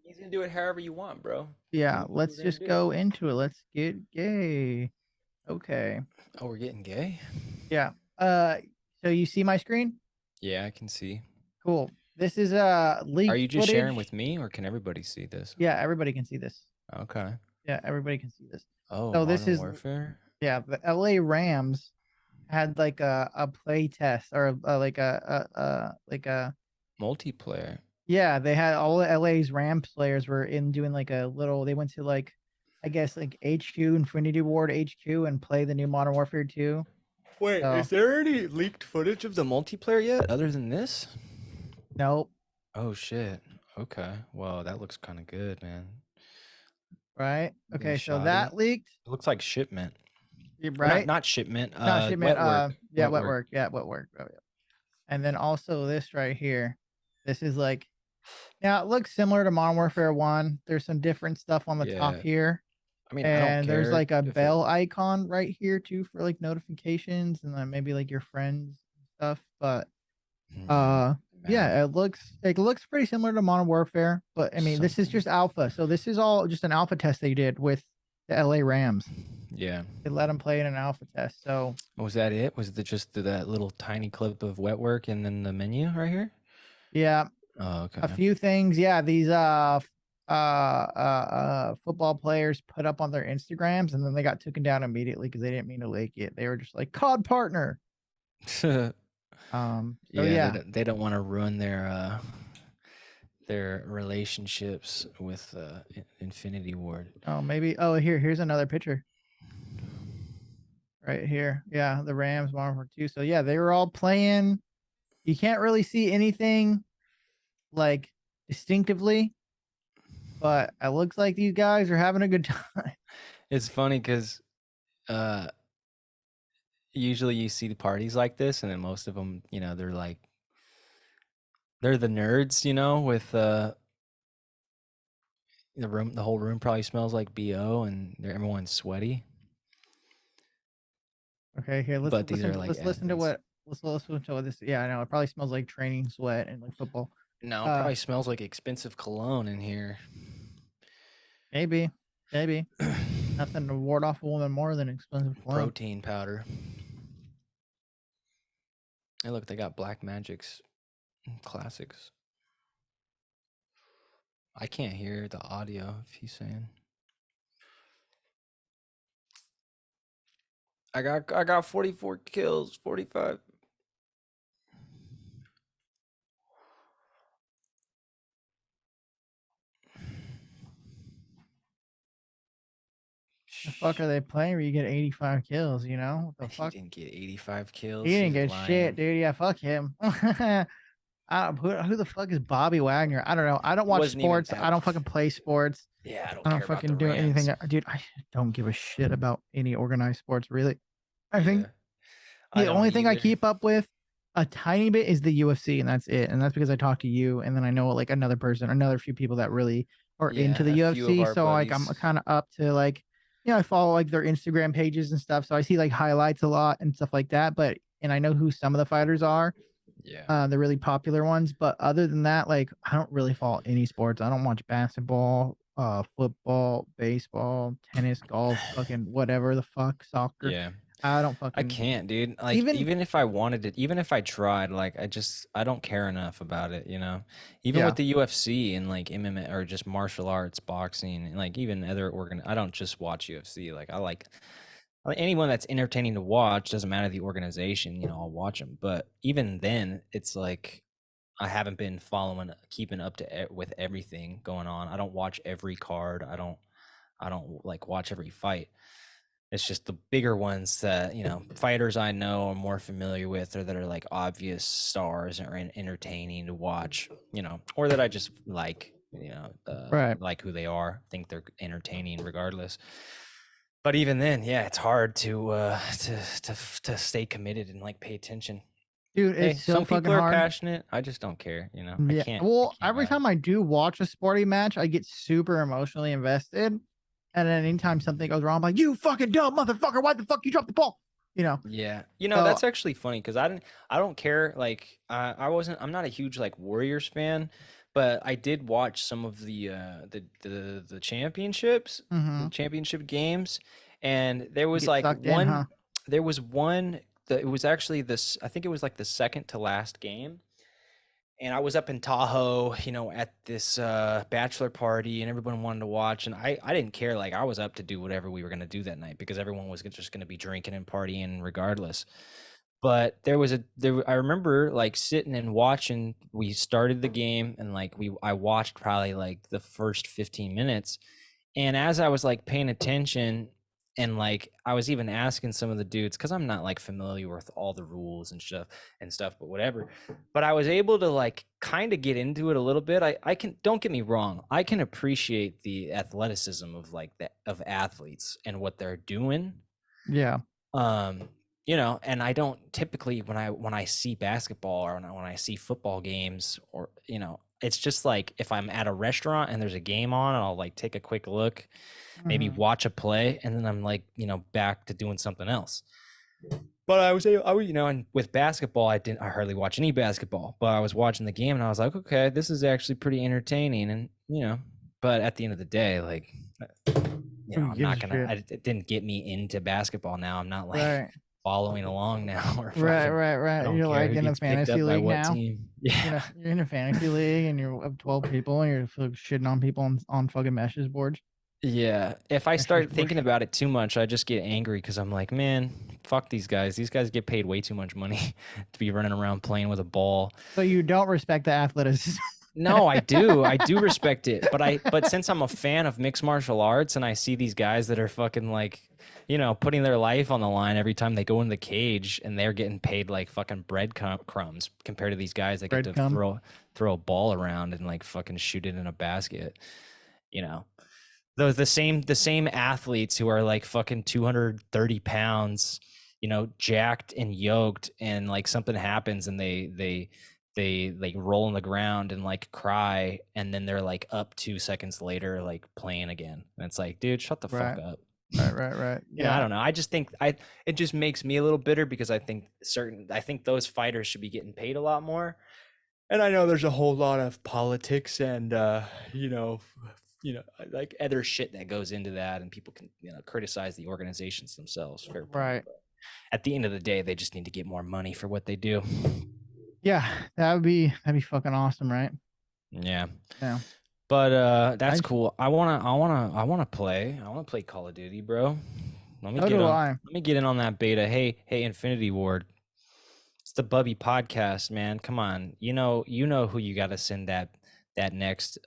He's gonna do it however you want, bro. Yeah, let's just go into it. Let's get gay. Okay. Oh, we're getting gay? Yeah. So you see my screen? Yeah, I can see. Cool. This is leaked Are you just footage. sharing with me, or can everybody see this? Yeah, everybody can see this. Okay. Yeah, everybody can see this. Oh, so this is Warfare? Yeah, the LA Rams had like a play test or like a multiplayer. Yeah, they had all the LA's Rams players were in doing like a little. They went to like, I guess like HQ, Infinity Ward HQ, and play the new Modern Warfare 2. Wait, is there any leaked footage of the multiplayer yet, other than this? Nope. Oh shit. Okay. Well, that looks kind of good, man. Right. Okay. So that leaked. It looks like shipment. Right. Not shipment. Not shipment. Wet work. Yeah, wet work. Oh, yeah. And then also this right here. This is like. Now it looks similar to Modern Warfare 1. There's some different stuff on the top here. I mean, and I don't care. There's like a bell icon right here too for like notifications and then maybe like your friends and stuff. But yeah, it looks pretty similar to Modern Warfare. But I mean, this is just alpha, so this is all just an alpha test they did with the LA Rams. Yeah, they let them play in an alpha test. So was that it? Was it just that little tiny clip of wet work and then the menu right here? Yeah. Oh, okay. A few things. Yeah, these football players put up on their Instagrams and then they got taken down immediately because they didn't mean to leak it. They were just like COD partner. So they don't want to ruin their relationships with Infinity Ward. Oh, maybe. Oh, here's another picture. Right here. Yeah, the Rams, Modern Warfare 2. So yeah, they were all playing. You can't really see anything like distinctively, but it looks like these guys are having a good time. It's funny because usually you see the parties like this, and then most of them, they're the nerds, with the whole room probably smells like BO, and everyone's sweaty. Okay, here But these are like let's listen to athletes. listen to what this. Yeah, I know it probably smells like training sweat and like football. No, it probably smells like expensive cologne in here. Maybe nothing to ward off a woman more than expensive cologne. Protein powder. Hey, look, they got Black Magic's classics. I can't hear the audio if he's saying. I got 44 kills, 45. The fuck are they playing where you get 85 kills, you know? What the He fuck? didn't get 85 kills. He didn't He's get lying. shit, dude. Yeah, fuck him. Who the fuck is Bobby Wagner? I don't know. I don't watch sports. I don't fucking play sports. Yeah, I I don't don't care fucking about the do Rams. anything. Dude, I don't give a shit about any organized sports, really. I think I the don't only thing I either. keep up with a tiny bit is the UFC, and that's it. And that's because I talk to you, and then I know like another few people that really are into the a few of UFC. our So like I'm buddies. kind of up to like, I follow like their Instagram pages and stuff. So I see like highlights a lot and stuff like that. And I know who some of the fighters are. Yeah. The really popular ones. But other than that, like I don't really follow any sports. I don't watch basketball, football, baseball, tennis, golf, fucking whatever the fuck, soccer. Yeah. I don't I fucking can't, dude. Like even if I wanted it, even if I tried, like I don't care enough about it, Even with the UFC and like MMA or just martial arts, boxing, and like even other I don't just watch UFC. Like I like anyone that's entertaining to watch, doesn't matter the organization, I'll watch them. But even then, it's like I haven't been keeping up to with everything going on. I don't watch every card. I don't like watch every fight. It's just the bigger ones that, fighters I know are more familiar with, or that are like obvious stars or entertaining to watch, or that I just like, right. like who they are, think they're entertaining regardless. But even then, yeah, it's hard to stay committed and like pay attention. Dude, Hey, it's so some fucking people are hard. passionate. I just don't care, I Yeah. can't. Well, I can't every time I do watch a sporting match, I get super emotionally invested. And then anytime something goes wrong, I'm like, you fucking dumb motherfucker, why the fuck you dropped the ball? Yeah. So, That's actually funny because I don't care. Like I'm not a huge like Warriors fan, but I did watch some of the championships, the championship games, and there was like one, there was one that it was actually this, I think it was like the second to last game. And I was up in Tahoe, at this bachelor party, and everyone wanted to watch. And I didn't care. Like, I was up to do whatever we were going to do that night because everyone was just going to be drinking and partying regardless. But I remember like sitting and watching. We started the game, and like I watched probably like the first 15 minutes. And as I was like paying attention, and like I was even asking some of the dudes, because I'm not like familiar with all the rules and stuff, but whatever. But I was able to like kind of get into it a little bit. I can, don't get me wrong, I can appreciate the athleticism of like of athletes and what they're doing. yeah. And I don't typically, when I see basketball or when I see football games, or it's just like if I'm at a restaurant and there's a game on, I'll like take a quick look, maybe watch a play, and then I'm like, back to doing something else. But I was, and with basketball, I hardly watch any basketball, but I was watching the game and I was like, okay, this is actually pretty entertaining. And, but at the end of the day, like, I'm not it didn't get me into basketball. Now I'm not like following along now. Or right. You're like in a fantasy league now. Yeah. You're in a fantasy league and you're up 12 people and you're shitting on people on fucking meshes boards. Yeah. If I start thinking about it too much, I just get angry because I'm like, man, fuck these guys. These guys get paid way too much money to be running around playing with a ball. So you don't respect the athleticism. No, I do respect it, but since I'm a fan of mixed martial arts and I see these guys that are fucking like, putting their life on the line every time they go in the cage and they're getting paid like fucking crumbs compared to these guys that get Bread to cum. throw a ball around and like fucking shoot it in a basket, you know. The same athletes who are like fucking 230 pounds, jacked and yoked, and like something happens and they like roll on the ground and like cry, and then they're like up 2 seconds later like playing again, and it's like, dude, shut the fuck Right. up. Right. I Yeah. don't know, I just think it just makes me a little bitter because I think those fighters should be getting paid a lot more. And I know there's a whole lot of politics and you know like other shit that goes into that, and people can criticize the organizations themselves, fair point, Right. but at the end of the day they just need to get more money for what they do. Yeah. That'd be fucking awesome, right? Yeah. Yeah. But that's I cool. I want to play Call of Duty, bro. Let me so get do on I. let me get in on that beta. Hey, Infinity Ward. It's the Bubby Podcast, man. Come on. You know who you got to send that next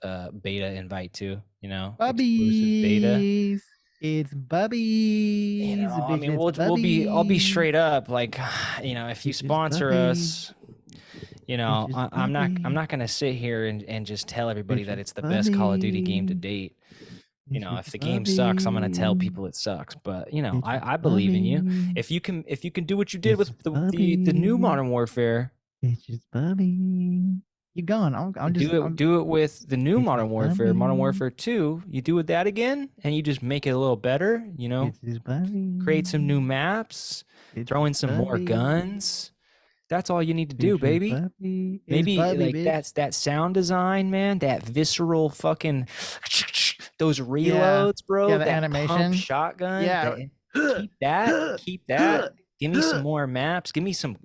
beta invite to, exclusive beta. Bubbies. It's Bubbies. I Bitch, mean, it's I'll be Bubbies. straight up, like, if you Bitch, it's sponsor Bubbies. us, Bitch, it's I'm Bubbies. not gonna sit here and just tell everybody Bitch, that it's it's the best Call of Duty game to Bubbies. date. Bitch, it's If the game sucks, I'm gonna tell Bubbies. people it sucks. But Bitch, it's I believe in you. Bubbies. If you can do what you did Bitch, with it's the new Bubbies. Modern Warfare, Bitch, it's Bubbies. Keep going. I'm just, do it with the new bitch, it's Modern Bubbies. Warfare 2. You do it that again, and you just make it a little better. Bitch, it's Create Bubbies. some new maps, Bitch, throw it's in some more Bubbies. guns. That's all you need to do, Bitch, it's baby. Bubby. It's Maybe Bubby, like bitch. that's that sound design, man, that visceral fucking those Yeah. reloads, bro, Yeah, the that pump animation. shotgun, Yeah. that keep that. Give me some more maps. Give me some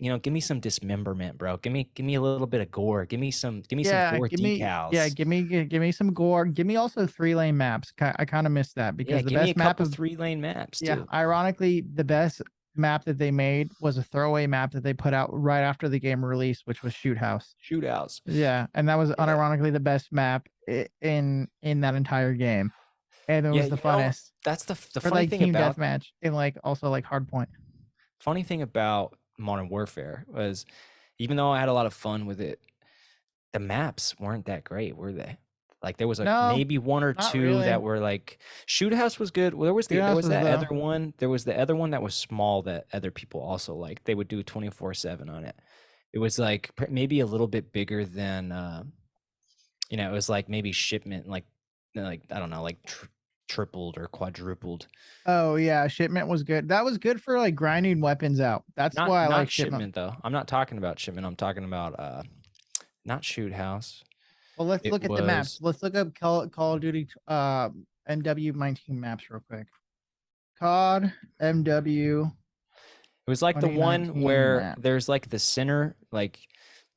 dismemberment, bro. Give me a little bit of gore. Give me some Yeah, gore give decals. me some gore. Give me also 3-lane maps. I kind of missed that Yeah, because the give me a best map couple of 3-lane maps yeah, too. ironically, the best map that they made was a throwaway map that they put out right after the game release, which was Shoot House. Shootouts. Yeah, and that was Yeah. unironically the best map in that entire game, and it Yeah, was the funnest that's the for funny like thing team about deathmatch and like also like hardpoint. Modern Warfare was, even though I had a lot of fun with it, the maps weren't that great, were they? Like there was like No, maybe one or not two that really. were like, Shoot House was good. Well, Shoot there House was was that other the one. There was the other one that was small that other people also liked. They would do 24/7 on it. It was like maybe a little bit bigger than it was like maybe shipment, like I don't know, like tripled or quadrupled. oh yeah, shipment was good. That was good for like grinding weapons out. That's Not why I like not shipment. shipment though. I'm not talking about shipment. I'm talking about not Shoot House. Well, let's It look at the maps. was Let's look up Call of Duty MW19 maps real quick. COD MW It was like the one 2019 where map. there's like the center, like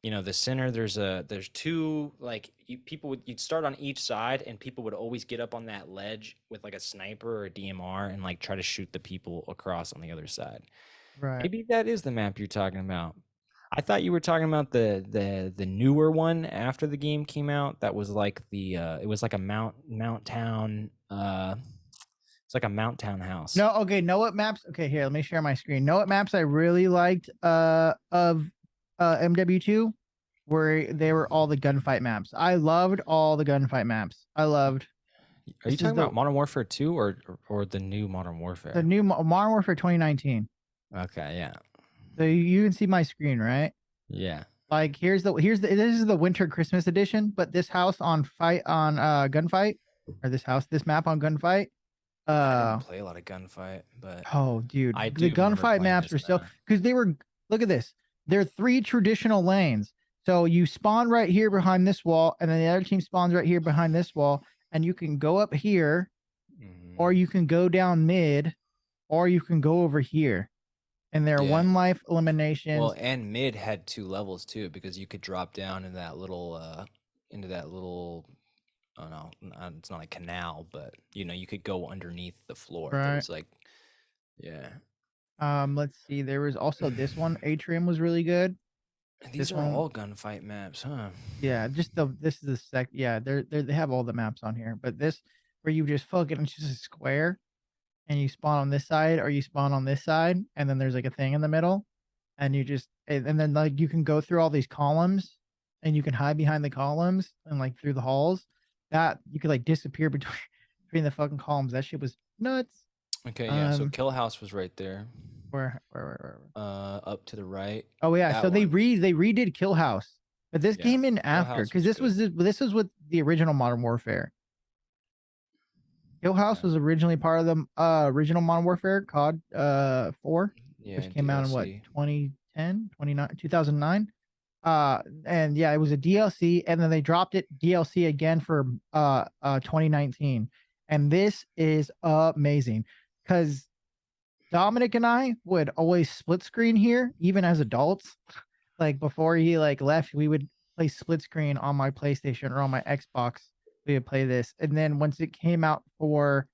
the center. There's two, like you'd start on each side, and people would always get up on that ledge with like a sniper or a DMR and like try to shoot the people across on the other side. Right. Maybe that is the map you're talking about. I thought you were talking about the newer one after the game came out. That was like it was like a mount town. It's like a mount town house. No, okay, know what maps? Okay, here, let me share my screen. Know what maps I really liked of MW2 were they were all the gunfight maps. I loved all the gunfight maps. I loved Are you this is talking about Modern Warfare 2 or the new Modern the Warfare? new Modern Warfare 2019. Okay, yeah. So you can see my screen, right? Yeah. Like this is the winter Christmas edition, but this house on fight on gunfight or this map on gunfight. I didn't Uh play a lot of gunfight, but oh dude, I the do remember gunfight playing maps this are so map. because they were look at this. They're 3 traditional lanes. So you spawn right here behind this wall, and then the other team spawns right here behind this wall, and you can go up here, or Mhm. you can go down mid, or you can go over here. And they're Yeah. one life Well, eliminations. and mid had two levels too, because you could drop down into that little, oh no, it's not a canal, but you could go underneath the floor. There Right. was like, yeah. Let's see. There was also this one. Atrium was really good. These This are one, all gunfight maps, huh? yeah, this is the yeah, they have all the maps on here, but this where you just fucking it's just a square and you spawn on this side or you spawn on this side and then there's like a thing in the middle and you just and then like you can go through all these columns and you can hide behind the columns and like through the halls that you could like disappear between between the fucking columns. That shit was nuts. Okay, yeah. So Um, Kill House was right there. where? Up to the right. Oh yeah, That so one. they redid Kill House, but this Yeah. came in Kill after House because was good. this was with the original Modern Warfare. Kill House Okay. was originally part of the original Modern Warfare COD 4, Yeah, which came out in what DLC. 2010, 2009. And yeah, it was a DLC, and then they dropped it DLC again for 2019. And this is amazing because Dominic and I would always split screen here, even as adults. Like before he like left, we would play split screen on my PlayStation or on my Xbox. We would play this, and then once it came out for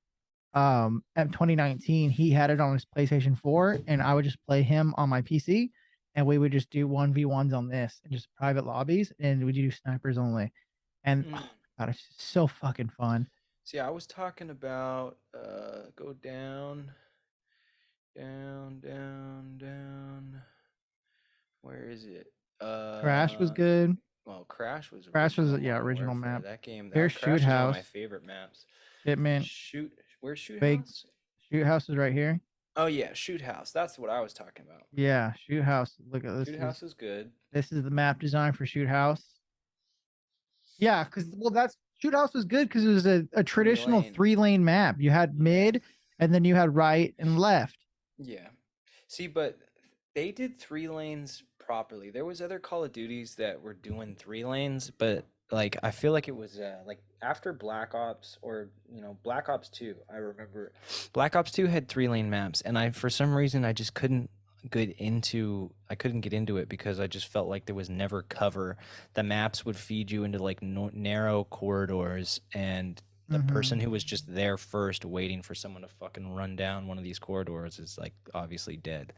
at 2019, he had it on his PlayStation 4, and I would just play him on my PC, and we would just do 1v1s on this and just private lobbies, and we do snipers only. And oh God, it's just so fucking fun. See, I was talking about go down, down, down, down. Where is it? Crash was good. Well, Crash was Crash was original yeah, Modern original Warfare. map. That game, Here's that Shoot Crash is one of my House. favorite maps. Shipment. Where's Shoot Big House? Shoot House is right here. Oh yeah, Shoot House. That's what I was talking about. Yeah, Shoot House. Look at this. Shoot House is good. This is the map design for Shoot House. Yeah, because well, that's Shoot House was good because it was a traditional 3-lane map. You had mid, and then you had right and left. Yeah. See, but they did 3 lanes properly. There was other Call of Duties that were doing 3 lanes, but like I feel like it was like after Black Ops or Black Ops 2, I remember Black Ops 2 had 3 lane maps and I for some reason I just couldn't get into it because I just felt like there was never cover. The maps would feed you into like narrow corridors and the person who was just there first waiting for someone to fucking run down one of these corridors is like obviously dead.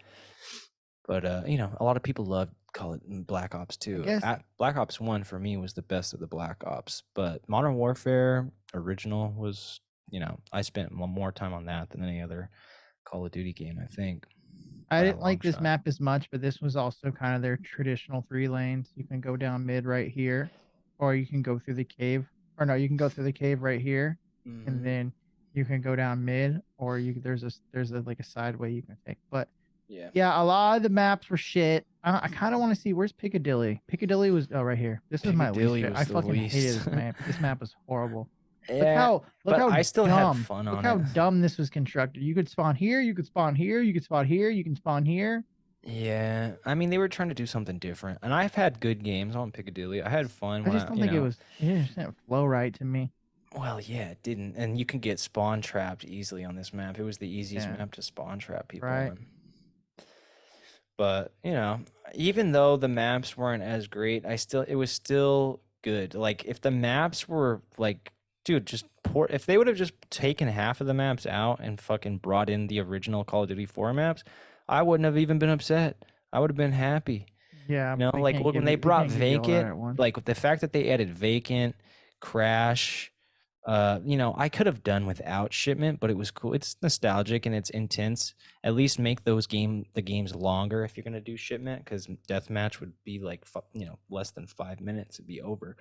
But a lot of people love call it Black Ops 2. Black Ops 1 for me was the best of the Black Ops, but Modern Warfare original was, I spent more time on that than any other Call of Duty game, I think. I didn't like this map as much, but this was also kind of their traditional 3 lanes. You can go down mid right here, or you can go through the cave. Or no, you can go through the cave right here, and then you can go down mid, or there's a like a side way you can take. But yeah, a lot of the maps were shit. I kind of want to see where's Piccadilly. Piccadilly was right here. This is my least. I fucking hated this map. This map was horrible. Yeah, look how I still dumb, had fun on it. Look how dumb this was constructed. You could spawn here, you could spawn here, you could spawn here, you can spawn here. Yeah, I mean they were trying to do something different, and I've had good games on Piccadilly. I had fun. I just don't think it just didn't flow right to me. Well, yeah, it didn't, and you can get spawn trapped easily on this map. It was the easiest map to spawn trap people on. But even though the maps weren't as great, it was still good. Like if the maps were like, dude, if they would have just taken half of the maps out and fucking brought in the original Call of Duty 4 maps, I wouldn't have even been upset. I would have been happy. Yeah, like when they brought Vacant, like the fact that they added Vacant, Crash, I could have done without Shipment, but it was cool. It's nostalgic and it's intense. At least make the games longer if you're gonna do Shipment, because Deathmatch would be like less than 5 minutes, it'd be over.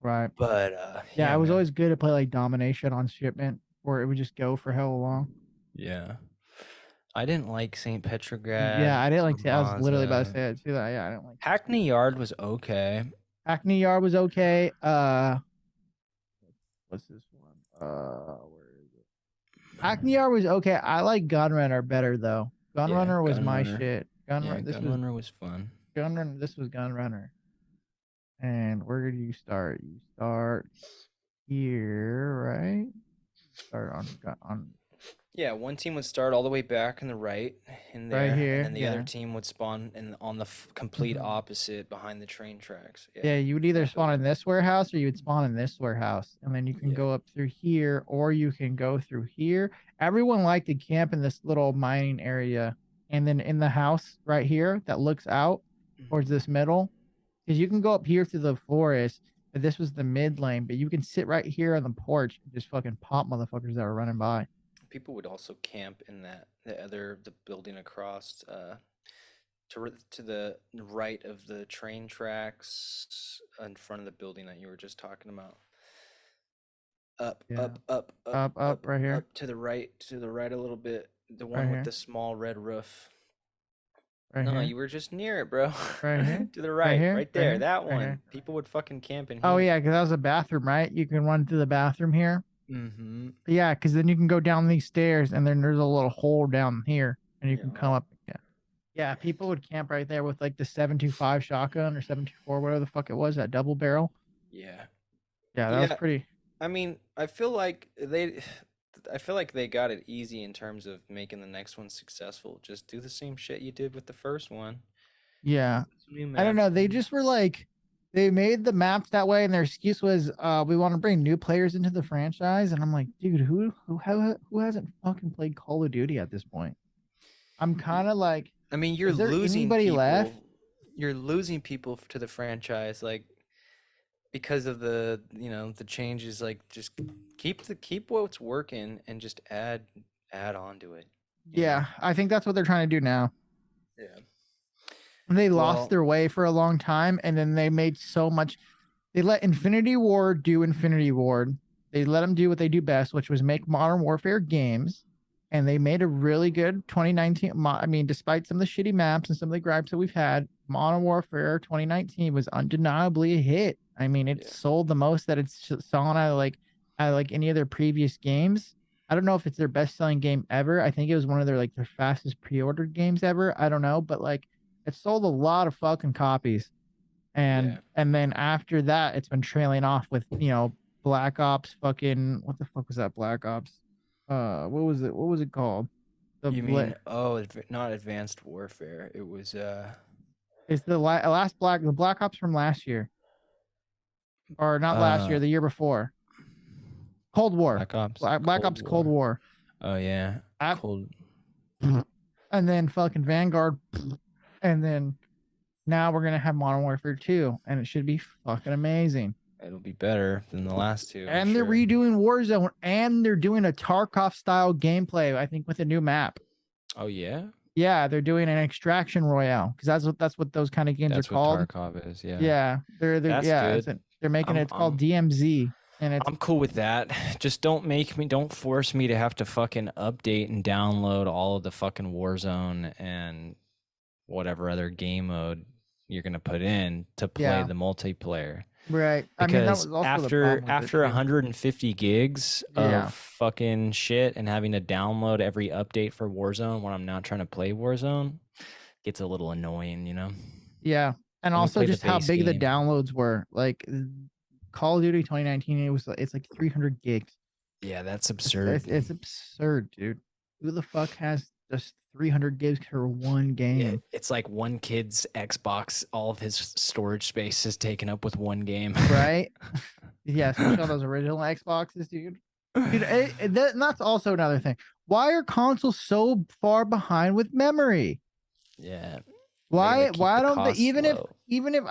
Right. But yeah, I was always good to play like Domination on Shipment, where it would just go for hell long. Yeah. I didn't like St. Petrograd. Yeah, I didn't like. I was literally about to say it too. Yeah, I didn't like. Hackney Yard was okay. Hackney Yard was okay. What's this one? Where is it? Hackney Yard was okay. I like Gunrunner better though. Gunrunner was my shit. Gunrunner was fun. Gunrunner. This was Gunrunner. And where do you start? You start here, right? Start on. Yeah, one team would start all the way back in the right in there, right here, and then the other team would spawn on the complete opposite behind the train tracks. Yeah, you would either spawn in this warehouse or you would spawn in this warehouse, and then you can go up through here, or you can go through here. Everyone liked to camp in this little mining area, and then in the house right here that looks out, towards this middle, because you can go up here through the forest. But this was the mid lane, but you can sit right here on the porch and just fucking pop motherfuckers that are running by. People would also camp in the building across to the right of the train tracks in front of the building that you were just talking about. Up, Yeah, up, up, up, up up, right here, up to the right a little bit. The right one with here, the small red roof. right No, here, you were just near it, bro. right here, To the right right, here, right right there. here, That right one. here. People would fucking camp in Oh here. yeah, because that was a bathroom, right? You can run through the bathroom here. Mm-hmm. Yeah, because then you can go down these stairs, and then there's a little hole down here, and you can Yeah. come up. Yeah, yeah. People would camp right there with like the 7.25 shotgun or 7.24, whatever the fuck it was, that double barrel. Yeah. Yeah, that was Yeah. pretty. I mean, I feel like they got it easy in terms of making the next one successful. Just do the same shit you did with the first one. Yeah, Some new I don't know. maps. They just were like, they made the maps that way, and their excuse was, we want to bring new players into the franchise. And I'm like, dude, who hasn't fucking played Call of Duty at this point? I'm kind of like, I mean, is there anybody left? you're losing people to the franchise, like because of the changes. Like, just keep what's working and just add on to it. You know? Yeah, I think that's what they're trying to do now. Yeah. They lost Well, their way for a long time, and then they made so much. They let Infinity Ward do Infinity Ward. They let them do what they do best, which was make Modern Warfare games. And they made a really good 2019. I mean, despite some of the shitty maps and some of the gripes that we've had, Modern Warfare 2019 was undeniably a hit. I mean, it yeah. sold the most that it's selling out of like any of their previous games. I don't know if it's their best selling game ever. I think it was one of their fastest pre-ordered games ever. I don't know, but like it sold a lot of fucking copies. Yeah. And then after that, it's been trailing off with, Black Ops fucking, what the fuck was that Black Ops? What was it? What was it called? You mean, not Advanced Warfare. It was It's the last the Black Ops from last year, or not last year, uh the year before. Cold War. Black Ops, Black Cold Ops Cold War. War. Oh yeah, I, Cold. and then fucking Vanguard, and then now we're gonna have Modern Warfare 2, and it should be fucking amazing. It'll be better than the last two, I'm And they're sure. redoing Warzone, and they're doing a Tarkov style gameplay, I think, with a new map. Oh yeah, Yeah, they're doing an extraction royale, because that's what those kind of games that's are what called. Tarkov is. Yeah, Yeah, they're that's yeah, good. they're making I'm it. It's called I'm DMZ, and it's I'm cool with that. Just don't force me to have to fucking update and download all of the fucking Warzone and whatever other game mode you're gonna put in to play yeah, the multiplayer. right. I mean, that Because was also the after problem with it after too. 150 gigs of Yeah, fucking shit and having to download every update for Warzone when I'm not trying to play Warzone gets a little annoying, you know? yeah, and Let me also play the just how base big the game. downloads were. Like Call of Duty 2019, it's like 300 gigs. Yeah, that's It's, absurd. it's, it's absurd, dude. Who the fuck has just 300 gigs for one Yeah, game? it's like one kid's Xbox, all of his storage space is taken up with one game. Right? Yeah, especially on those original Xboxes, dude. Dude, that's also another thing. Why are consoles so far behind with memory? Yeah, they gotta keep Why the don't they, costs low. even if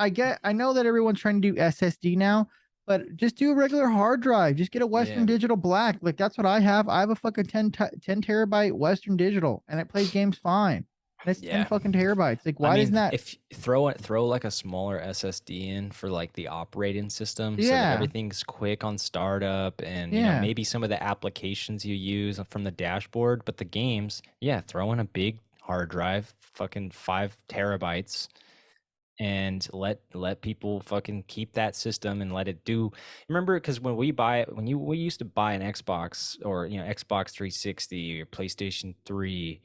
I know that everyone's trying to do SSD now, but just do a regular hard drive. Just get a Western Yeah, Digital Black. Like that's what I have. I have a fucking 10 terabyte Western Digital, and it plays games fine. And it's 10 yeah. fucking terabytes. Like I why doesn't mean, that? if throw like a smaller SSD in for like the operating system so that Yeah, everything's quick on startup and yeah, maybe some of the applications you use from the dashboard, but the games, yeah, throw in a big hard drive, fucking 5 terabytes and let people fucking keep that system and let it do. Remember, because we used to buy an Xbox or Xbox 360 or PlayStation 3,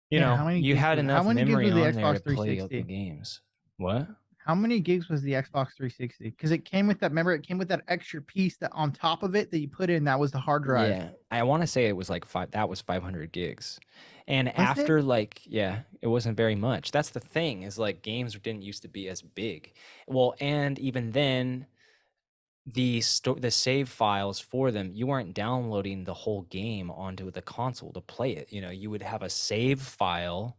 yeah. you had How enough many gigs memory was the on there to Xbox play out the 360? games. What? How many gigs was the Xbox 360? Because it came with that. Remember, it came with that extra piece that on top of it that you put in. That was the hard drive, Yeah, I want to say it was like that was 500 gigs. And wasn't it? after, like, yeah, it wasn't very much. That's the thing, is like games didn't used to be as big. Well, and even then the save files for them, you weren't downloading the whole game onto the console to play it. You would have a save file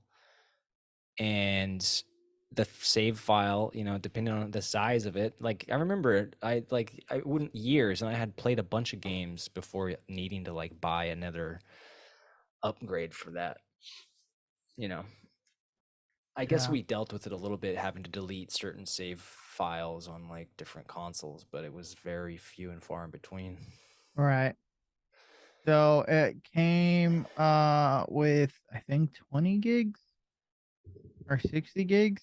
and the save file, depending on the size of it. Like I remember I wouldn't years, and I had played a bunch of games before needing to like buy another upgrade for that. I guess Yeah. we dealt with it a little bit, having to delete certain save files on like different consoles, but it was very few and far in between. Right. So it came with I think 20 gigs or 60 gigs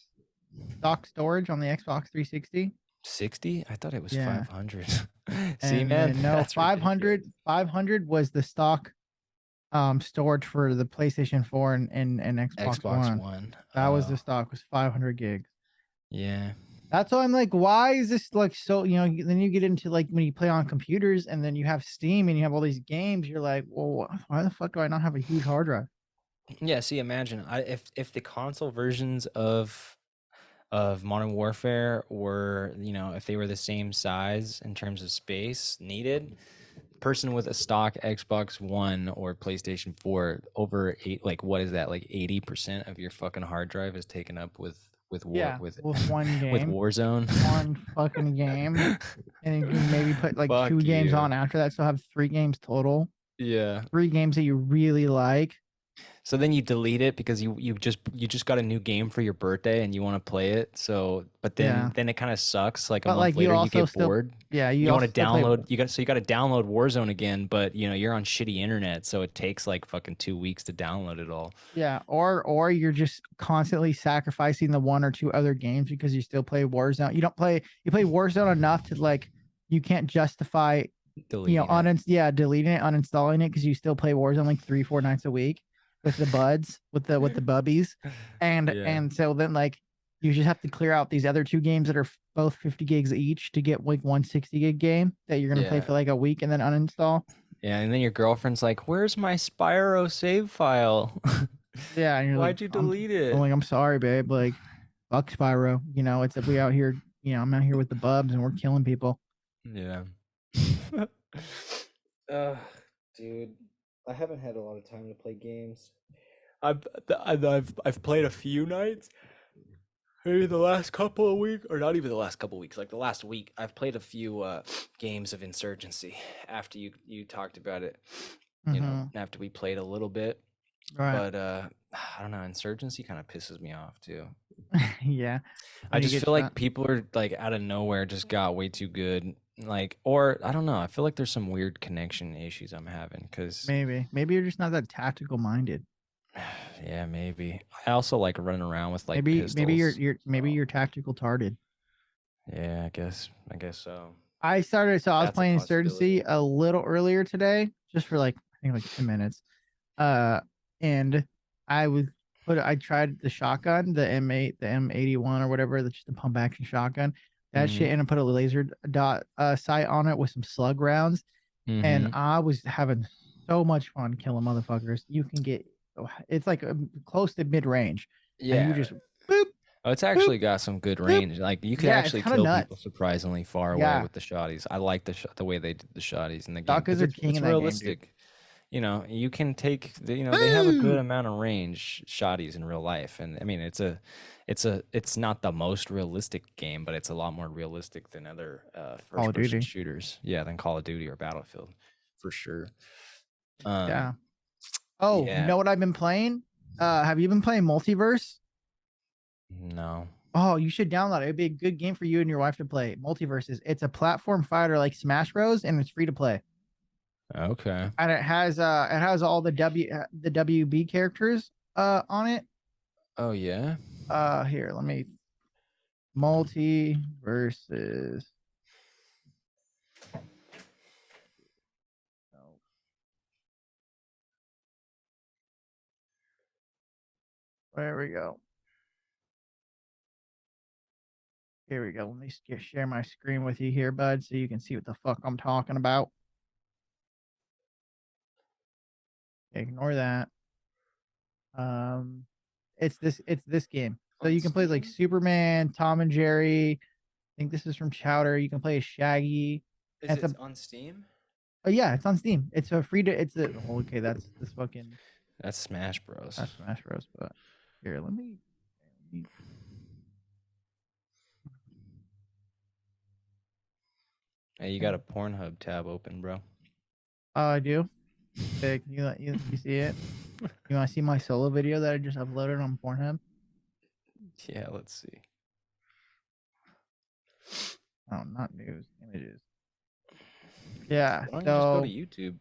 stock storage on the Xbox 360. 60? I thought it was Yeah. 500. See, And man, then no, that's ridiculous. 500 was the stock storage for the PlayStation 4 and Xbox Xbox One. One. That was the stock, was 500 gigs. Yeah. That's why I'm like, why is this like so? Then you get into like when you play on computers and then you have Steam and you have all these games. You're like, well, why the fuck do I not have a huge hard drive? Yeah, see, imagine if the console versions of Modern Warfare were, if they were the same size in terms of space needed, person with a stock Xbox One or PlayStation 4 over eight, like what is that? Like 80% of your fucking hard drive is taken up with war Yeah, with with one with game, Warzone. one fucking game, and you can maybe put like two Fuck games you. on after that. So have 3 games total. Yeah. 3 games that you really like. So then you delete it because you just got a new game for your birthday and you want to play it. So, but then Yeah, then it kind of sucks. Like a but month like you later, you also get still, bored. yeah, you You want also to still play. download. You got to download Warzone again, but you're on shitty internet, so it takes like fucking 2 weeks to download it all. Yeah, or you're just constantly sacrificing the 1 or 2 other games because you still play Warzone. You play Warzone enough to like you can't justify Deleting it. deleting it, uninstalling it because you still play Warzone like 3-4 nights a week with the buds with the bubbies, and Yeah. and so then like you just have to clear out these other 2 games that are both 50 gigs each to get like 160 gig game that you're gonna play Yeah. for like a week and then uninstall. Yeah, and then your girlfriend's like, "Where's my Spyro save file? Yeah, and you're like, Why'd you delete I'm it?" like, I'm sorry, babe. Like, fuck Spyro. It's we out here. I'm out here with the Bubs, and we're killing people. Yeah. Dude, I haven't had a lot of time to play games. I've played a few nights. Maybe the last couple of weeks, or not even the last couple of weeks, like the last week, I've played a few games of Insurgency after you talked about it. After we played a little bit, Right. but I don't know, Insurgency kind of pisses me off too. Yeah. I When you just get feel like shot. people are like out of nowhere just got way too good. Like, or I don't know. I feel like there's some weird connection issues I'm having because, Maybe you're just not that tactical minded. yeah, maybe. I also like running around with like Maybe pistols. maybe So, you're tactical tarded. yeah, I guess so. So I was That's a playing possibility. Insurgency a little earlier today, just for like I think like 10 minutes. And I tried the shotgun, the M8, the M81 or whatever, that's just a pump action shotgun. That shit, Mm-hmm. and I put a laser dot sight on it with some slug rounds, and Mm-hmm. I was having so much fun killing motherfuckers. It's like close to mid range, and you Yeah. just boop Oh, it's boop actually got some good boop. range. Like you could Yeah, it's actually kind of kill people nuts. surprisingly far away Yeah, with the shotties. I like the way they did the shotties in the game shotguns because are it's king it's in that game, dude. realistic. You can take they have a good Woo! amount of range shotties in real life, and I mean it's not the most realistic game, but it's a lot more realistic than other Call first of person Duty. shooters. Yeah, than Call of Duty or Battlefield, for sure. Yeah. Um, Oh, you yeah, know what I've been playing? Have you been playing Multiverse? no, Oh, you should download it. It'd be a good game for you and your wife to play. Multiverses. It's a platform fighter like Smash Bros, and it's free to play. okay, And it has all the WB characters on it. oh yeah, Here, let me Multiverses. Oh, there we go. Here we go. Let me share my screen with you here, bud, so you can see what the fuck I'm talking about. Ignore that. Um, it's this game. So on you can play like Steam. Superman, Tom and Jerry. I think this is from Chowder. You can play as Shaggy. Is And it's it a on Steam? oh yeah, it's on Steam. It's a free to it's a oh, okay. That's this fucking That's Smash Bros. that's Smash Bros. But here, let me Hey, you got a Pornhub tab open, bro. Oh, I do. Big. You see it? You want to see my solo video that I just uploaded on Pornhub? Yeah, let's see. Oh, not news, images. Yeah. Why don't you just go to So, YouTube?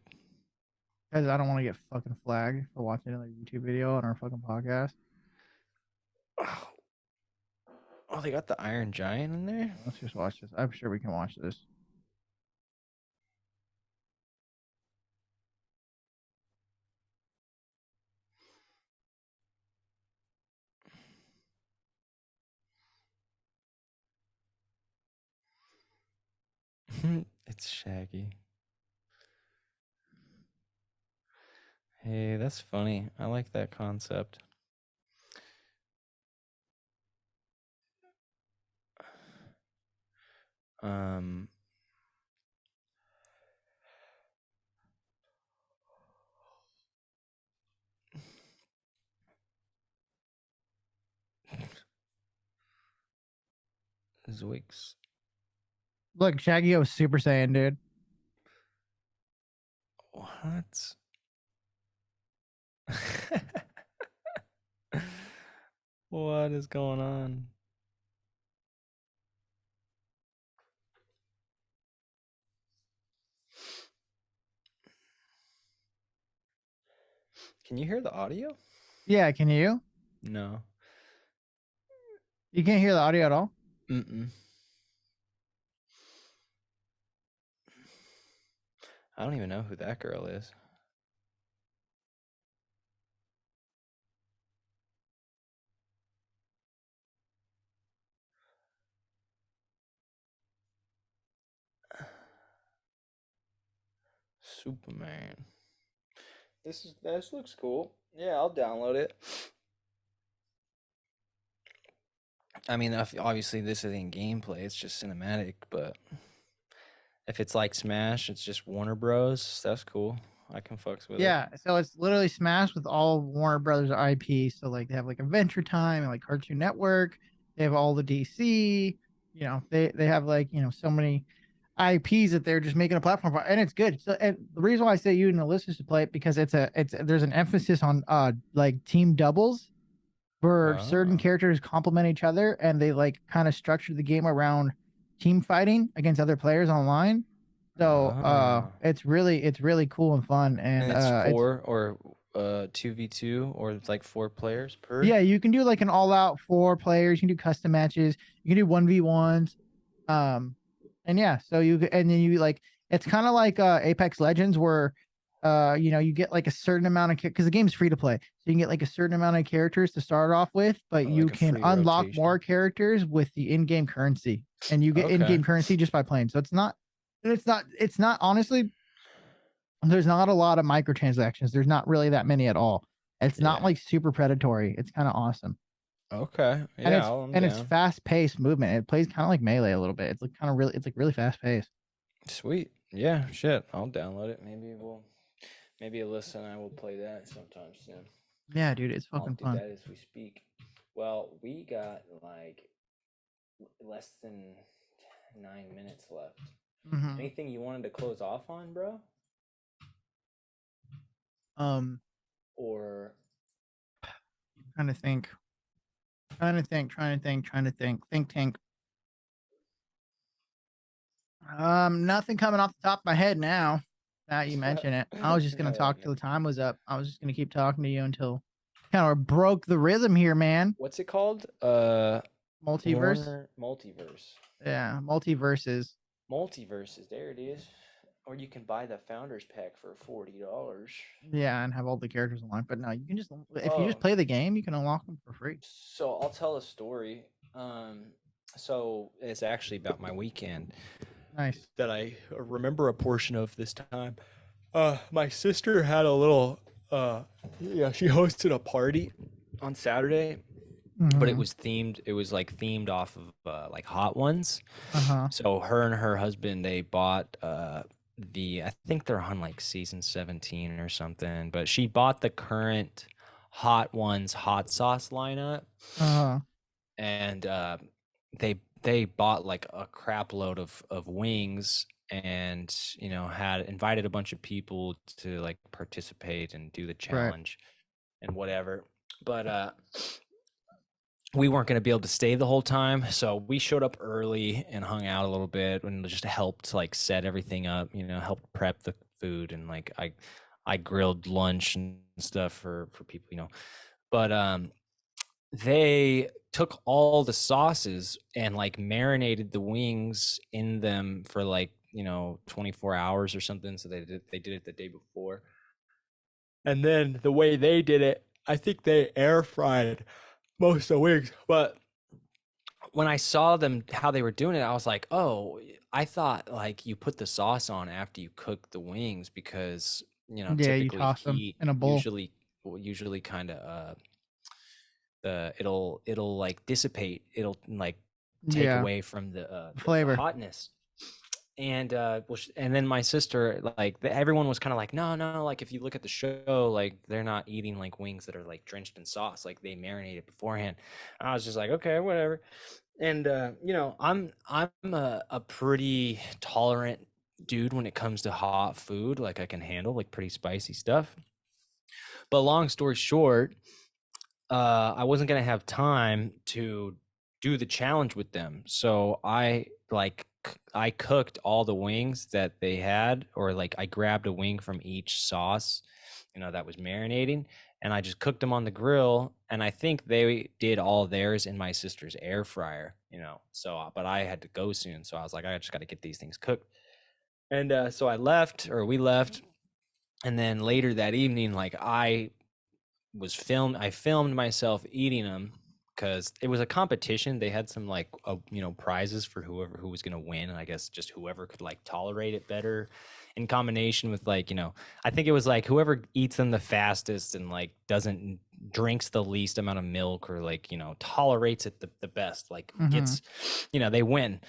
because I don't want to get fucking flagged for watching another YouTube video on our fucking podcast. Oh, they got the Iron Giant in there? Let's just watch this. I'm sure we can watch this. It's Shaggy. Hey, that's funny. I like that concept. Um, Zwigs. Look, Shaggy was Super Saiyan, dude. What? What is going on? Can you hear the audio? Yeah, can you? No. You can't hear the audio at all? Mm-mm. I don't even know who that girl is. Superman. This looks cool. Yeah, I'll download it. I mean, obviously this isn't gameplay; it's just cinematic. But if it's like Smash, it's just Warner Bros. That's cool. I can fucks with it. Yeah, so it's literally Smash with all Warner Brothers IP. So like they have like Adventure Time and like Cartoon Network. They have all the DC. You know, they have like so many IPs that they're just making a platform for, and it's good. So, and the reason why I say you and the listeners should play it because it's there's an emphasis on like team doubles where certain Oh. characters complement each other, and they like kind of structure the game around team fighting against other players online. So Oh. it's really cool and fun, and And it's it's 4 or 2v2 or it's like 4 players per? yeah, you can do like an all out 4 players. You can do custom matches. You can do 1v1s. And yeah, so and then you like it's kind of like Apex Legends where you get like a certain amount of because the game's free to play. So you can get like a certain amount of characters to start off with, but Oh, you like a can free unlock rotation. more characters with the in-game currency. And you get Okay. in-game currency just by playing. So it's not honestly there's not a lot of microtransactions. There's not really that many at all. It's not Yeah. like super predatory. It's kind of awesome. Okay. And Yeah, I'm it's down. fast paced movement. It plays kind of like Melee a little bit. It's like kind of really it's like really fast paced. Sweet. Yeah, shit. I'll download it. Maybe Alyssa and I will play that sometime soon. Yeah, dude, it's I'll fucking do fun. that as we speak. Well, we got like less than 9 minutes left. Mm-hmm. Anything you wanted to close off on, bro? Or Trying to think. Think tank. Nothing coming off the top of my head now. Now you mention it. I was just gonna talk till the time was up. I was just gonna keep talking to you until kind of broke the rhythm here, man. what's it called? Multiverse. Multiverse. Yeah, multiverses. Multiverses. There it is. Or you can buy the founders pack for $40. Yeah, and have all the characters online. But no, you can just if you just Oh, play the game, you can unlock them for free. so I'll tell a story. So it's actually about my weekend Nice. that I remember a portion of this time. My sister had a little she hosted a party on Saturday, but it was themed. It was like themed off of like Hot Ones. So her and her husband, they bought I think they're on like season 17 or something, but she bought the current Hot Ones hot sauce lineup. And they bought like a crap load of wings, and had invited a bunch of people to like participate and do the challenge and whatever. But we weren't going to be able to stay the whole time, so we showed up early and hung out a little bit and just helped like set everything up, helped prep the food, and like I grilled lunch and stuff for people. But they took all the sauces and like marinated the wings in them for like 24 hours or something. So they did it the day before, and then the way they did it, I think they air fried most of the wings. But when I saw them how they were doing it, I was like, oh, I thought like you put the sauce on after you cook the wings, because Yeah, you typically toss them heat in a bowl. usually kind of it'll like dissipate, it'll like take Yeah, away from the flavor. hotness. And and then my sister, like everyone was kind of like, no, like if you look at the show, like they're not eating like wings that are like drenched in sauce, like they marinated beforehand. I was just like, okay, whatever. And I'm a pretty tolerant dude when it comes to hot food. Like I can handle like pretty spicy stuff. But long story short, I wasn't gonna have time to do the challenge with them, so I cooked all the wings that they had, or like I grabbed a wing from each sauce, that was marinating, and I just cooked them on the grill. And I think they did all theirs in my sister's air fryer, So, but I had to go soon, so I was like, I just got to get these things cooked. And so we left, and then later that evening, like I filmed myself eating them, because it was a competition. They had some like prizes for who was going to win, and I guess just whoever could like tolerate it better, in combination with like I think it was like whoever eats them the fastest and like doesn't drinks the least amount of milk, or like tolerates it the best, like gets they win.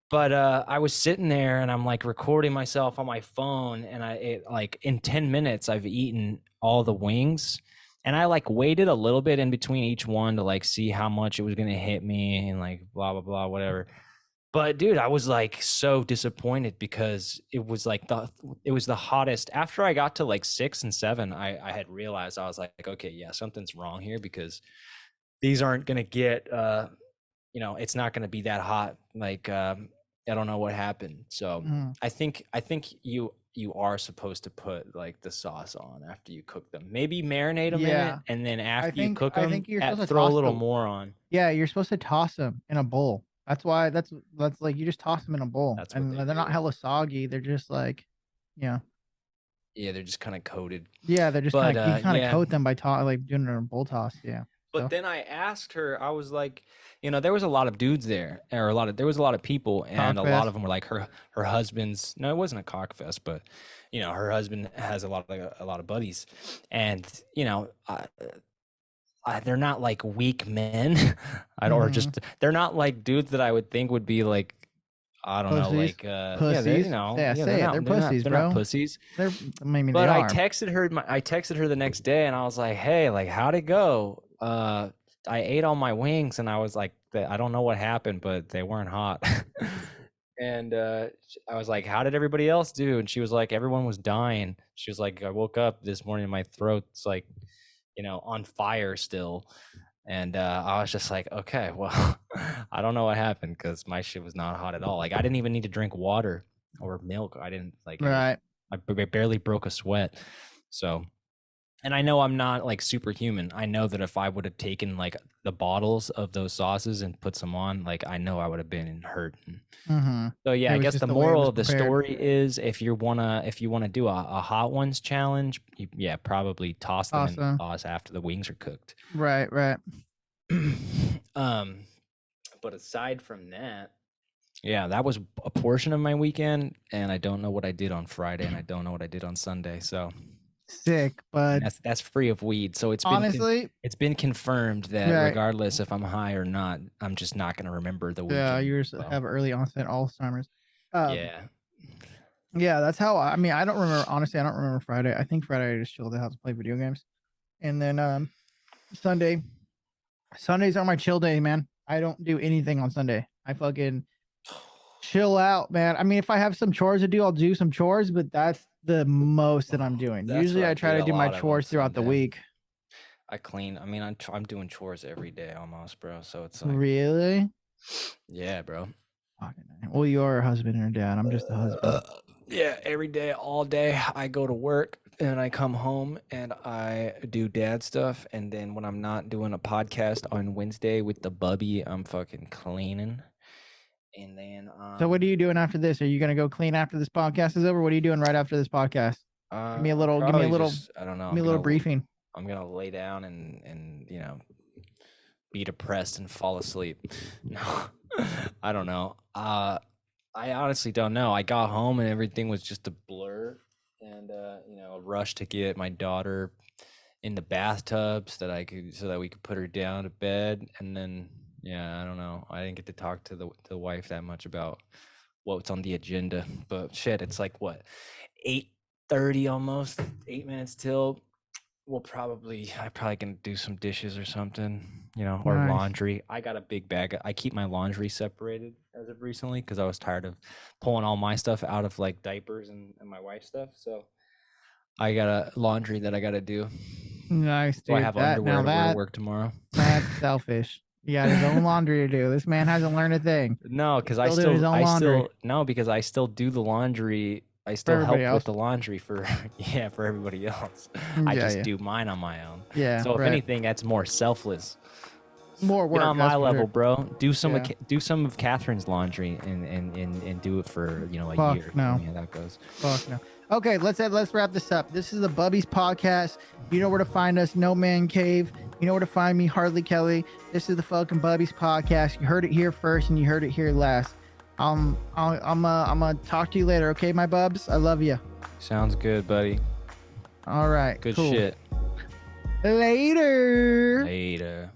But I was sitting there and I'm like recording myself on my phone, and like in 10 minutes I've eaten all the wings. And I like waited a little bit in between each one to like see how much it was going to hit me, and like blah blah blah whatever. But dude, I was like so disappointed, because it was the hottest. After I got to like 6 and 7, I had realized, I was like, okay, yeah, something's wrong here, because these aren't going to get it's not going to be that hot. Like I don't know what happened. So I think you are supposed to put like the sauce on after you cook them. Maybe marinate them in it, and then after you cook them, you're supposed to throw a toss little them. more on. Yeah, you're supposed to toss them in a bowl. That's why that's like you just toss them in a bowl, That's what and they they're do. not hella soggy. They're just like, Yeah, they're just kind of coated. Yeah, they're just kind of you kind of coat them by like doing a bowl toss. Yeah. But then I asked her, I was like, there was a lot of dudes there, or there was a lot of people, and a lot of them were like her husband's. No, it wasn't a cock fest, but her husband has a lot of buddies, and they're not like weak men, or just they're not like dudes that I would think would be like, I don't know, like pussies. They're pussies, they're bro. not pussies. They're maybe But they I are. texted her the next day, and I was like, hey, like how'd it go? I ate all my wings, and I was like, I don't know what happened, but they weren't hot. And I was like, how did everybody else do? And she was like, everyone was dying. She was like, I woke up this morning and my throat's like on fire still. And I was just like, okay, well, I don't know what happened, because my shit was not hot at all. Like I didn't even need to drink water or milk. I didn't like. Right. I barely broke a sweat. So, and I know I'm not like superhuman. I know that if I would have taken like the bottles of those sauces and put some on, like I know I would have been hurt. So yeah, I guess the moral of the story is, if you wanna do a hot ones challenge, probably toss them in the sauce after the wings are cooked. Right. But aside from that, yeah, that was a portion of my weekend, and I don't know what I did on Friday, and I don't know what I did on Sunday. So sick, but that's free of weed. So it's honestly, it's been confirmed that regardless if I'm high or not, I'm just not going to remember the weekend. Yeah, yours have early onset Alzheimer's. Yeah, that's how. I mean, I don't remember. Honestly, I don't remember Friday. I think Friday I just chilled at the house and played video games, and then Sundays are my chill day, man. I don't do anything on Sunday. I fucking chill out, man. I mean, if I have some chores to do, I'll do some chores, but that's the most that I'm doing. That's Usually what I I try did to a do my lot of on chores throughout the Sunday. week. I clean. I mean, I'm doing chores every day almost, bro. So it's like, Really? yeah, bro. Fucking A. Well, you're a husband or dad. I'm just a husband. Yeah, every day, all day, I go to work and I come home and I do dad stuff. And then when I'm not doing a podcast on Wednesday with the bubby, I'm fucking cleaning. And then, So what are you doing after this? Are you gonna go clean after this podcast is over? What are you doing right after this podcast? Give me a little I don't know. briefing. I'm gonna lay down and be depressed and fall asleep. No, I don't know. I honestly don't know. I got home and everything was just a blur, and a rush to get my daughter in the bathtub so that we could put her down to bed, and then I don't know. I didn't get to talk to the wife that much about what's on the agenda, but shit, it's like what 8:30 almost, 8 minutes till. I'm probably gonna do some dishes or something, or Nice. laundry. I got a big bag. I keep my laundry separated as of recently because I was tired of pulling all my stuff out of like diapers and my wife's stuff. So I got a laundry that I got to do. Nice, dude. So I have underwear to wear to work tomorrow. That's selfish. He got his own laundry to do. This man hasn't learned a thing. No, because I still do the laundry. I still help with the laundry for everybody else. I just do mine on my own. Yeah. So if anything, that's more selfless. More work. Get on my level, bro. Do some of Catherine's laundry and do it for a year. No. Yeah, that goes. Fuck no. Okay, let's wrap this up. This is the Bubbies Podcast. You know where to find us, NoManCave. You know where to find me, HardlyKell. This is the fucking Bubbies Podcast. You heard it here first and you heard it here last. I'm gonna talk to you later, okay, my bubs? I love you. Sounds good, buddy. All right. Good cool. shit. Later. Later.